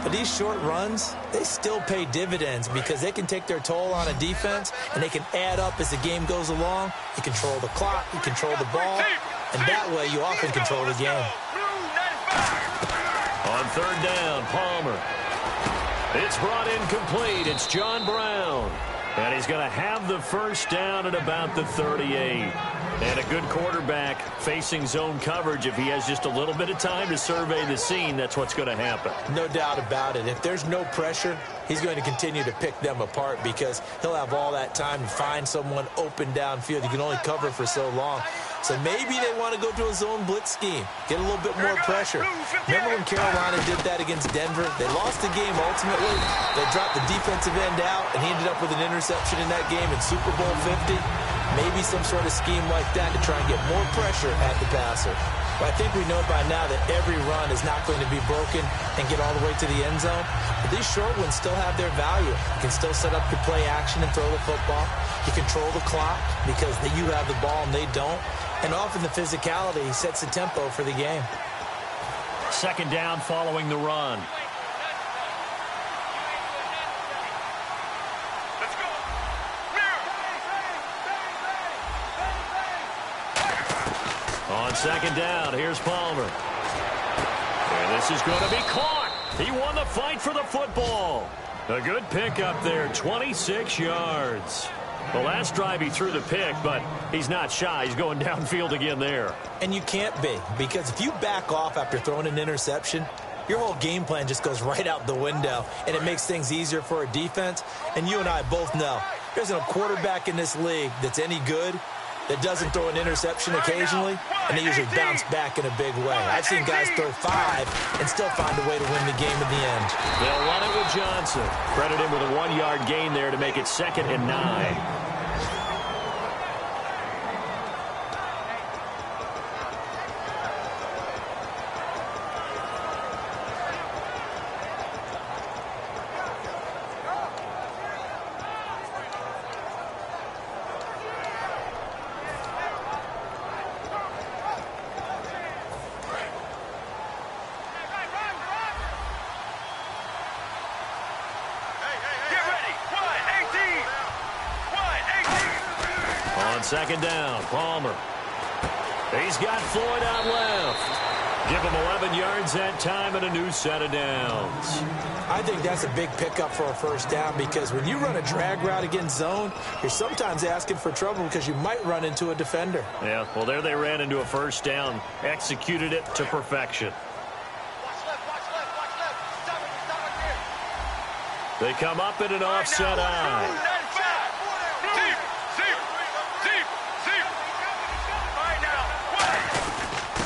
But these short runs, they still pay dividends because they can take their toll on a defense, and they can add up as the game goes along. You control the clock, you control the ball, and that way you often control the game. On 3rd down, Palmer. It's brought in complete. It's John Brown. And he's going to have the first down at about the 38. And a good quarterback facing zone coverage. If he has just a little bit of time to survey the scene, that's what's going to happen. No doubt about it. If there's no pressure, he's going to continue to pick them apart because he'll have all that time to find someone open downfield. You can only cover for so long. So maybe they want to go to a zone blitz scheme, get a little bit more pressure. Remember when Carolina did that against Denver? They lost the game ultimately. They dropped the defensive end out, and he ended up with an interception in that game in Super Bowl 50. Maybe some sort of scheme like that to try and get more pressure at the passer. Well, I think we know by now that every run is not going to be broken and get all the way to the end zone. But these short ones still have their value. You can still set up your play action and throw the football. You control the clock because you have the ball and they don't. And often the physicality sets the tempo for the game. Second down following the run. On second down, here's Palmer. And this is going to be caught. He won the fight for the football. A good pickup there, 26 yards. The last drive he threw the pick, but he's not shy. He's going downfield again there. And you can't be, because if you back off after throwing an interception, your whole game plan just goes right out the window, and it makes things easier for a defense. And you and I both know there's a quarterback in this league that's any good that doesn't throw an interception occasionally, and they usually bounce back in a big way. I've seen guys throw 5 and still find a way to win the game in the end. They'll run it with Johnson. Credit him with a 1-yard gain there to make it 2nd and 9. Second down, Palmer. He's got Floyd out left. Give him 11 yards that time and a new set of downs. I think that's a big pickup for a first down because when you run a drag route against zone, you're sometimes asking for trouble because you might run into a defender. Yeah, well, there they ran into a first down, executed it to perfection. They come up in an offset eye.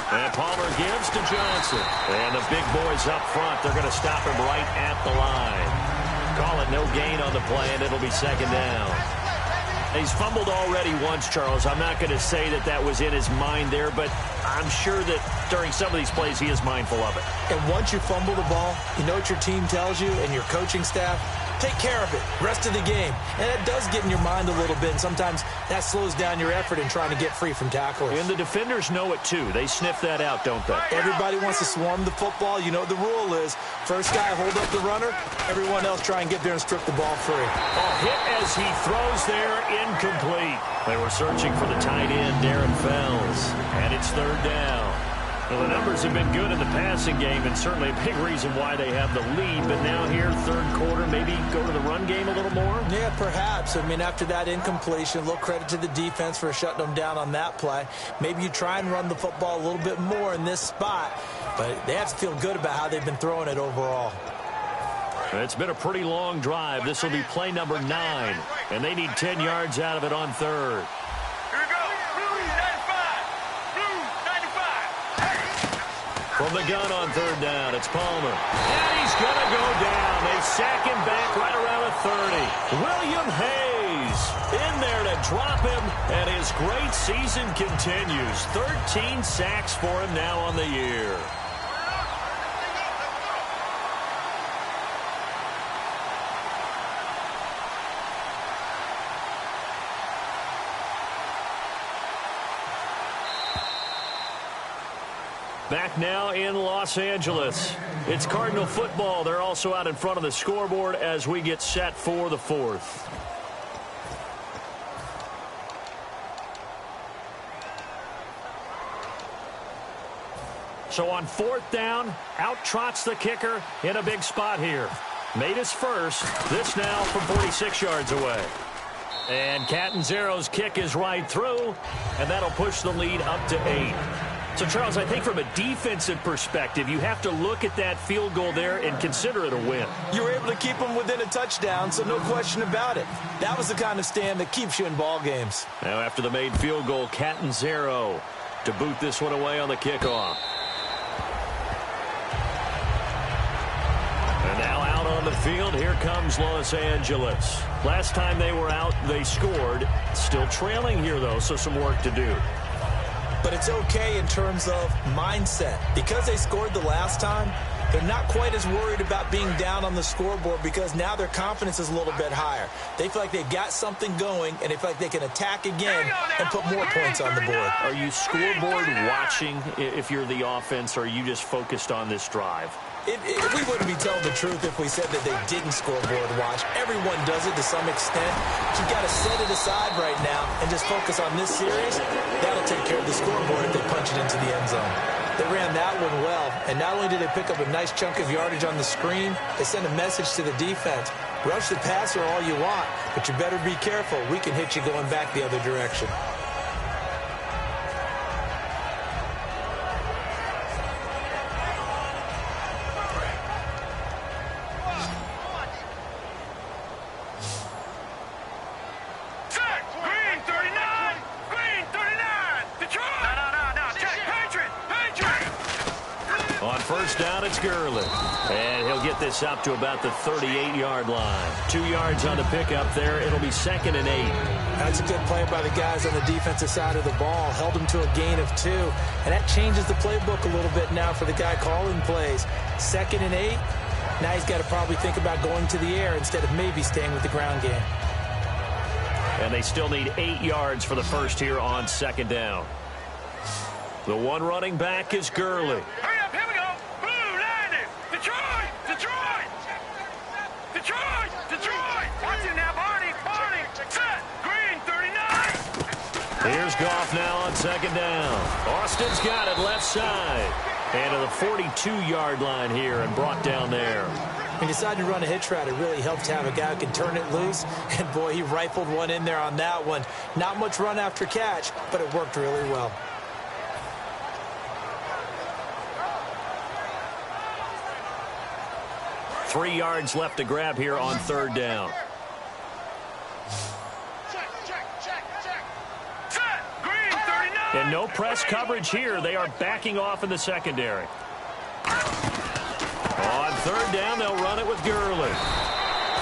And Palmer gives to Johnson. And the big boys up front, they're going to stop him right at the line. Call it no gain on the play, and it'll be 2nd down. He's fumbled already once, Charles. I'm not going to say that that was in his mind there, but I'm sure that during some of these plays he is mindful of it. And once you fumble the ball, you know what your team tells you and your coaching staff? Take care of it, rest of the game. And it does get in your mind a little bit, and sometimes that slows down your effort in trying to get free from tacklers. And the defenders know it too. They sniff that out, don't they? Everybody wants to swarm the football. You know what the rule is. First guy hold up the runner, everyone else try and get there and strip the ball free. A hit as he throws there, incomplete. They were searching for the tight end, Darren Fells, and it's 3rd down. Well, the numbers have been good in the passing game, and certainly a big reason why they have the lead. But now here, 3rd quarter, maybe go to the run game a little more? Yeah, perhaps. I mean, after that incompletion, a little credit to the defense for shutting them down on that play. Maybe you try and run the football a little bit more in this spot, but they have to feel good about how they've been throwing it overall. It's been a pretty long drive. This will be play number 9, and they need 10 yards out of it on 3rd. From the gun on 3rd down, it's Palmer. And he's going to go down. They sack him back right around a 30. William Hayes in there to drop him, and his great season continues. 13 sacks for him now on the year. Back now in Los Angeles. It's Cardinal football. They're also out in front of the scoreboard as we get set for the 4th. So on 4th down, out trots the kicker in a big spot here. Made his first. This now from 46 yards away. And Catanzaro's kick is right through, and that'll push the lead up to 8. So, Charles, I think from a defensive perspective, you have to look at that field goal there and consider it a win. You were able to keep them within a touchdown, so no question about it. That was the kind of stand that keeps you in ball games. Now, after the made field goal, Catanzaro to boot this one away on the kickoff. And now out on the field, here comes Los Angeles. Last time they were out, they scored. Still trailing here, though, so some work to do. but it's okay in terms of mindset. Because they scored the last time, they're not quite as worried about being down on the scoreboard because now their confidence is a little bit higher. They feel like they've got something going, and they feel like they can attack again and put more points on the board. Are you scoreboard watching if you're the offense, or are you just focused on this drive? We wouldn't be telling the truth if we said that they didn't scoreboard watch. Everyone does it to some extent. But you've got to set it aside right now and just focus on this series. That'll take care of the scoreboard if they punch it into the end zone. They ran that one well, and not only did they pick up a nice chunk of yardage on the screen, they sent a message to the defense. Rush the passer all you want, but you better be careful. We can hit you going back the other direction. First down, it's Gurley. And he'll get this up to about the 38-yard line. 2 yards on the pickup there. It'll be 2nd and 8. That's a good play by the guys on the defensive side of the ball. Held them to a gain of 2. And that changes the playbook a little bit now for the guy calling plays. 2nd and 8. Now he's got to probably think about going to the air instead of maybe staying with the ground game. And they still need 8 yards for the first here on 2nd down. The one running back is Gurley. Here's Goff now on 2nd down. Austin's got it left side. And to the 42-yard line here and brought down there. He decided to run a hitch route. It really helped to have a guy who can turn it loose. And, boy, he rifled one in there on that one. Not much run after catch, but it worked really well. Three yards left to grab here on 3rd down. And no press coverage here. They are backing off in the secondary. On 3rd down, they'll run it with Gurley.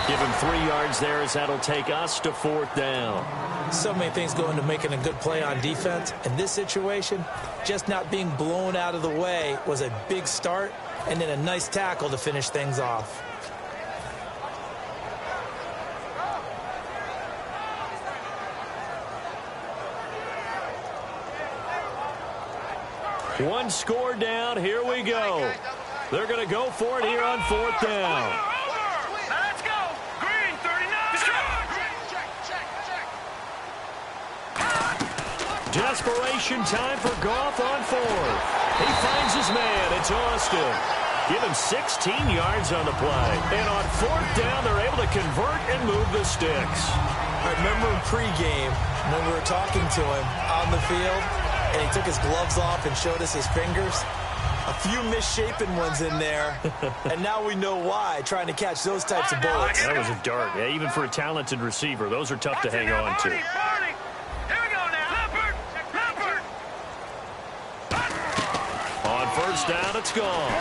Give him 3 yards there as that'll take us to 4th down. So many things go into making a good play on defense. In this situation, just not being blown out of the way was a big start, and then a nice tackle to finish things off. One score down. Here we go. They're going to go for it here on 4th down. Let's go. Green, 39. Desperation time for Goff on 4th. He finds his man. It's Austin. Give him 16 yards on the play. And on 4th down, they're able to convert and move the sticks. I remember in pregame when we were talking to him on the field, and he took his gloves off and showed us his fingers. A few misshapen ones in there, and now we know why, trying to catch those types of bullets. That was a dart. Yeah, even for a talented receiver, those are tough to hang on to. Here we go now. Leopard. On 1st down, it's gone.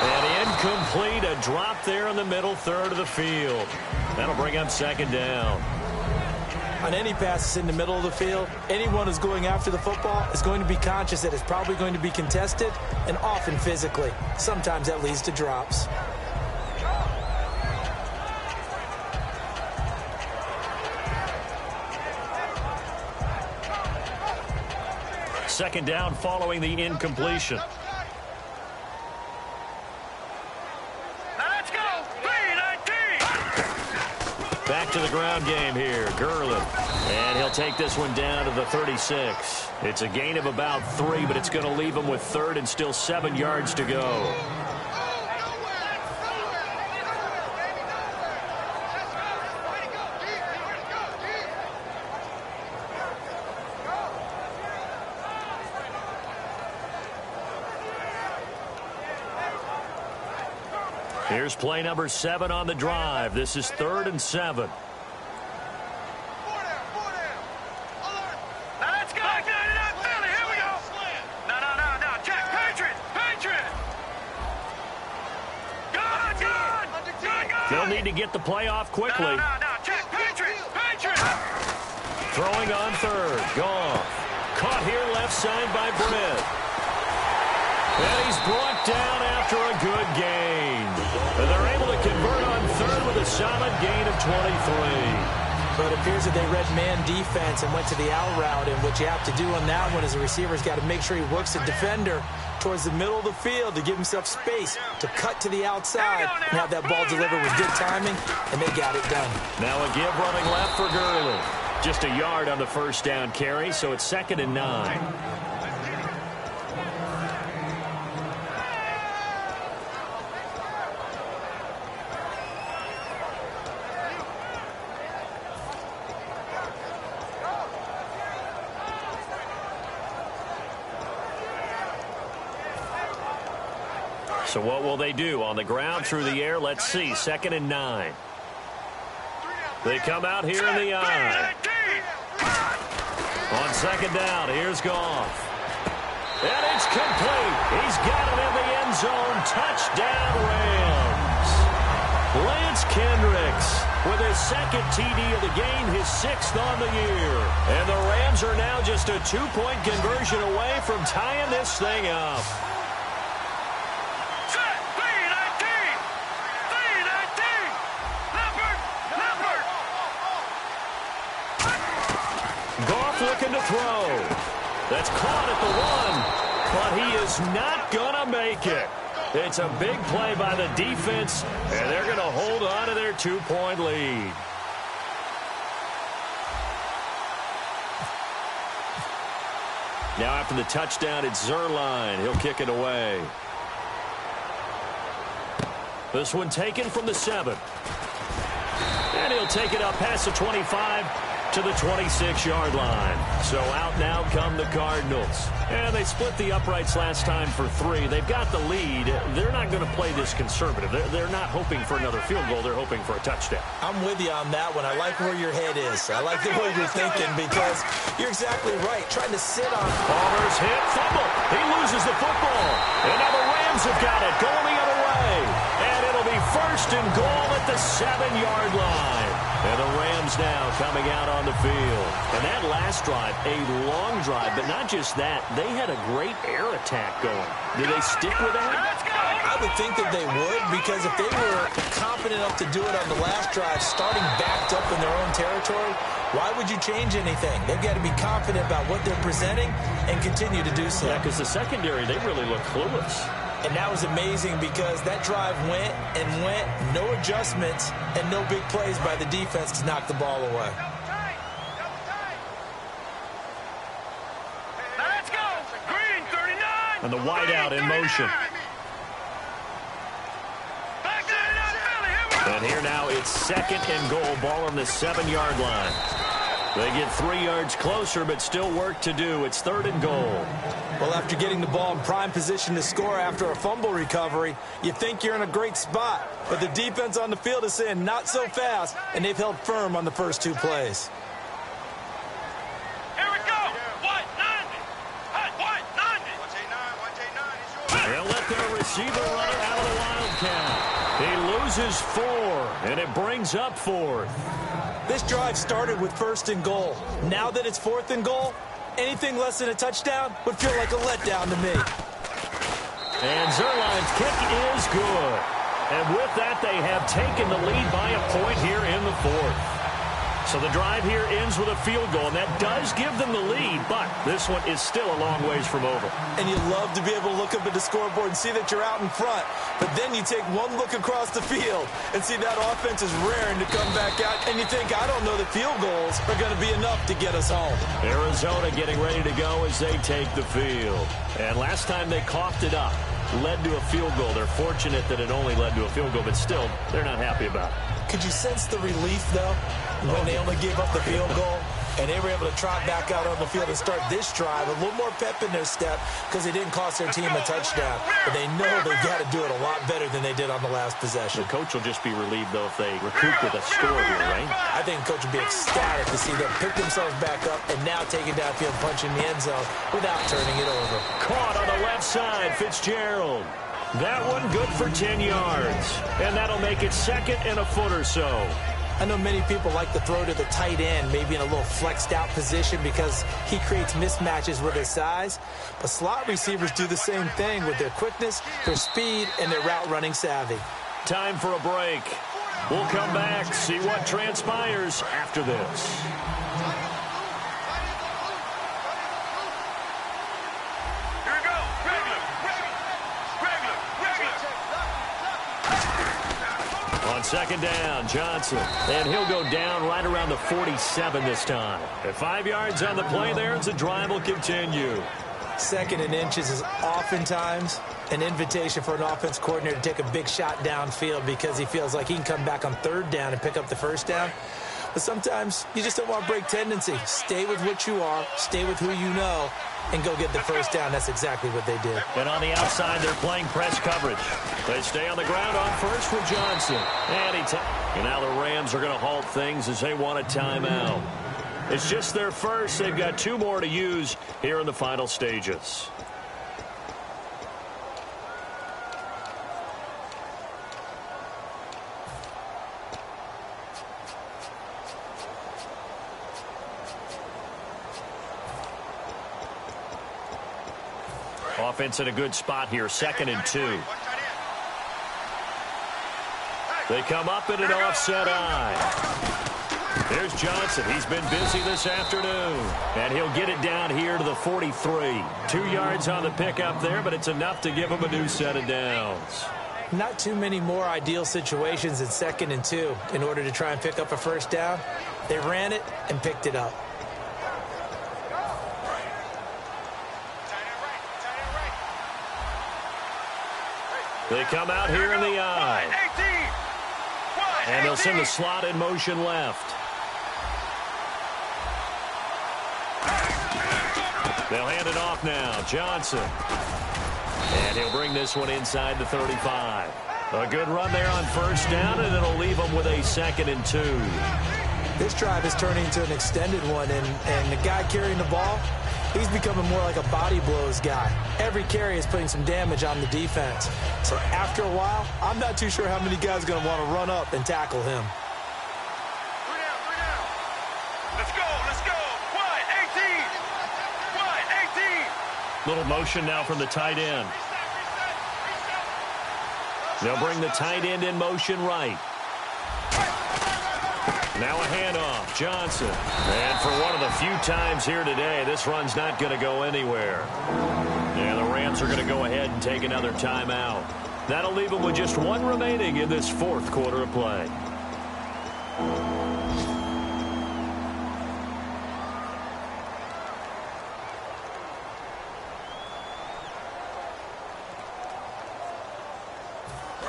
And incomplete, a drop there in the middle third of the field. That'll bring up 2nd down. On any passes in the middle of the field, anyone who's going after the football is going to be conscious that it's probably going to be contested, and often physically. Sometimes that leads to drops. Second down following the incompletion. Let's go. 3-19. Back to the ground game here. Gurley. And he'll take this one down to the 36. It's a gain of about 3, but it's going to leave him with 3rd and still 7 yards to go. Here's play number 7 on the drive. This is 3rd and 7. Let's go. Here we go. No. Check. Patriot. Good. They'll need to get the play off quickly. No. Check. Patriot. Throwing on 3rd. Goff. Caught here left side by Britt. And he's brought down after a good gain. And they're able to convert on third with a solid gain of 23. But it appears that they read man defense and went to the out route. And what you have to do on that one is the receiver's got to make sure he works the defender towards the middle of the field to give himself space to cut to the outside and have that ball delivered with good timing, and they got it done. Now a give running left for Gurley. Just a yard on the first down carry, so it's 2nd and 9. So what will they do? On the ground, through the air, let's see. 2nd and 9. They come out here in the eye. On 2nd down, here's Goff. And it's complete. He's got it in the end zone. Touchdown, Rams. Lance Kendricks with his 2nd TD of the game, his 6th on the year. And the Rams are now just a 2-point conversion away from tying this thing up. Looking to throw. That's caught at the 1, but he is not going to make it. It's a big play by the defense, and they're going to hold on to their 2-point lead. Now after the touchdown, it's Zerline. He'll kick it away. This one taken from the 7. And he'll take it up past the 25 to the 26-yard line. So out now come the Cardinals. And they split the uprights last time for 3. They've got the lead. They're not going to play this conservative. They're not hoping for another field goal. They're hoping for a touchdown. I'm with you on that one. I like where your head is. I like the way you're thinking because you're exactly right. Trying to sit on. Palmer's hit. Fumble. He loses the football. And now the Rams have got it. Going the other way. And it'll be 1st and goal at the 7-yard line. And the Rams now coming out on the field. And that last drive, a long drive, but not just that. They had a great air attack going. Did they stick with that? I would think that they would, because if they were confident enough to do it on the last drive, starting backed up in their own territory, why would you change anything? They've got to be confident about what they're presenting and continue to do so. Yeah, because the secondary, they really look clueless. And that was amazing because that drive went and went, no adjustments, and no big plays by the defense to knock the ball away. Let's go! Green, 39! And the wideout in motion. And here now it's 2nd and goal. Ball on the 7-yard line. They get 3 yards closer, but still work to do. It's 3rd and goal. Well, after getting the ball in prime position to score after a fumble recovery, you think you're in a great spot. But the defense on the field is saying not so fast, and they've held firm on the first 2 plays. Here we go! White 90! White 90! 1J9, it's yours. They'll let their receiver runner out of the Wildcat. He loses 4, and it brings up 4th. This drive started with 1st and goal. Now that it's 4th and goal, anything less than a touchdown would feel like a letdown to me. And Zerline's kick is good. And with that, they have taken the lead by a point here in the 4th. So the drive here ends with a field goal, and that does give them the lead, but this one is still a long ways from over. And you love to be able to look up at the scoreboard and see that you're out in front, but then you take one look across the field and see that offense is raring to come back out, and you think, I don't know that field goals are going to be enough to get us home. Arizona getting ready to go as they take the field. And last time they coughed it up, led to a field goal. They're fortunate that it only led to a field goal, but still, they're not happy about it. Could you sense the relief, though, when they only gave up the field goal? And they were able to trot back out on the field and start this drive. A little more pep in their step because they didn't cost their team a touchdown. But they know they've got to do it a lot better than they did on the last possession. The coach will just be relieved, though, if they recoup with a score here, right? I think the coach will be ecstatic to see them pick themselves back up and now take it downfield, punching the end zone without turning it over. Caught on the left side, Fitzgerald. That one good for 10 yards. And that'll make it 2nd and a foot or so. I know many people like to throw to the tight end, maybe in a little flexed out position because he creates mismatches with his size. But slot receivers do the same thing with their quickness, their speed, and their route running savvy. Time for a break. We'll come back, see what transpires after this. On second down, Johnson. And he'll go down right around the 47 this time. At 5 yards on the play there, as the drive will continue. Second and inches is oftentimes an invitation for an offense coordinator to take a big shot downfield because he feels like he can come back on third down and pick up the first down. But sometimes you just don't want to break tendency. Stay with what you are, stay with who you know, and go get the first down. That's exactly what they did. And on the outside, they're playing press coverage. They stay on the ground on first for Johnson. And now the Rams are going to halt things as they want a timeout. It's just their first. They've got 2 more to use here in the final stages. Offense in a good spot here, 2nd and 2. They come up in an offset eye. Here's Johnson. He's been busy this afternoon. And he'll get it down here to the 43. 2 yards on the pickup there, but it's enough to give him a new set of downs. Not too many more ideal situations in 2nd and 2 in order to try and pick up a first down. They ran it and picked it up. They come out here in the eye. And they'll send the slot in motion left. They'll hand it off now. Johnson. And he'll bring this one inside the 35. A good run there on first down, and it'll leave them with a 2nd and 2. This drive is turning into an extended one, and the guy carrying the ball, he's becoming more like a body blows guy. Every carry is putting some damage on the defense. So after a while, I'm not too sure how many guys are going to want to run up and tackle him. Let's go. Wide 18. Little motion now from the tight end. They'll bring the tight end in motion right. Now a handoff, Johnson. And for one of the few times here today, this run's not going to go anywhere. And the Rams are going to go ahead and take another timeout. That'll leave them with just 1 remaining in this 4th quarter of play.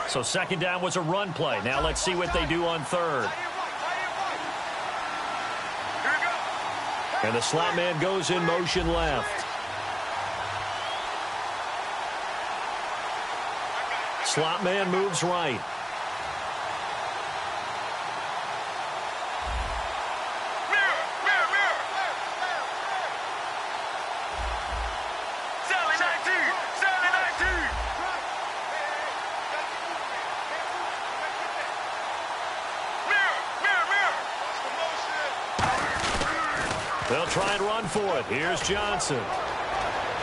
So 2nd down was a run play. Now let's see what they do on 3rd. And the slot man goes in motion left. Slot man moves right. They'll try and run for it. Here's Johnson.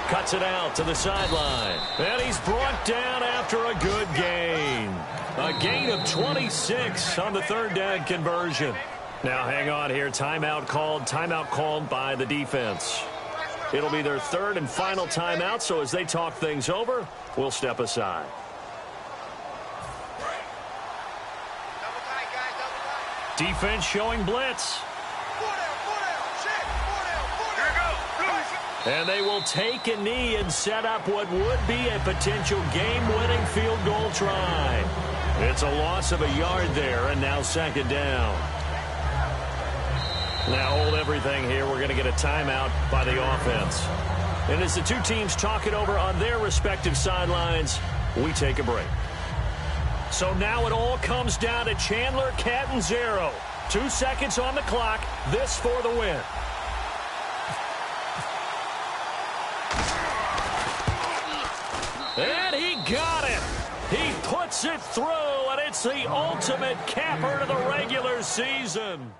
Cuts it out to the sideline. And he's brought down after a good gain. A gain of 26 on the 3rd down conversion. Now hang on here. Timeout called by the defense. It'll be their 3rd and final timeout, so as they talk things over, we'll step aside. Defense showing blitz. And they will take a knee and set up what would be a potential game-winning field goal try. It's a loss of a yard there, and now 2nd down. Now hold everything here. We're going to get a timeout by the offense. And as the 2 teams talk it over on their respective sidelines, we take a break. So now it all comes down to Chandler Catanzaro. 2 seconds on the clock. This for the win. And he got it. He puts it through, and it's the ultimate capper to the regular season.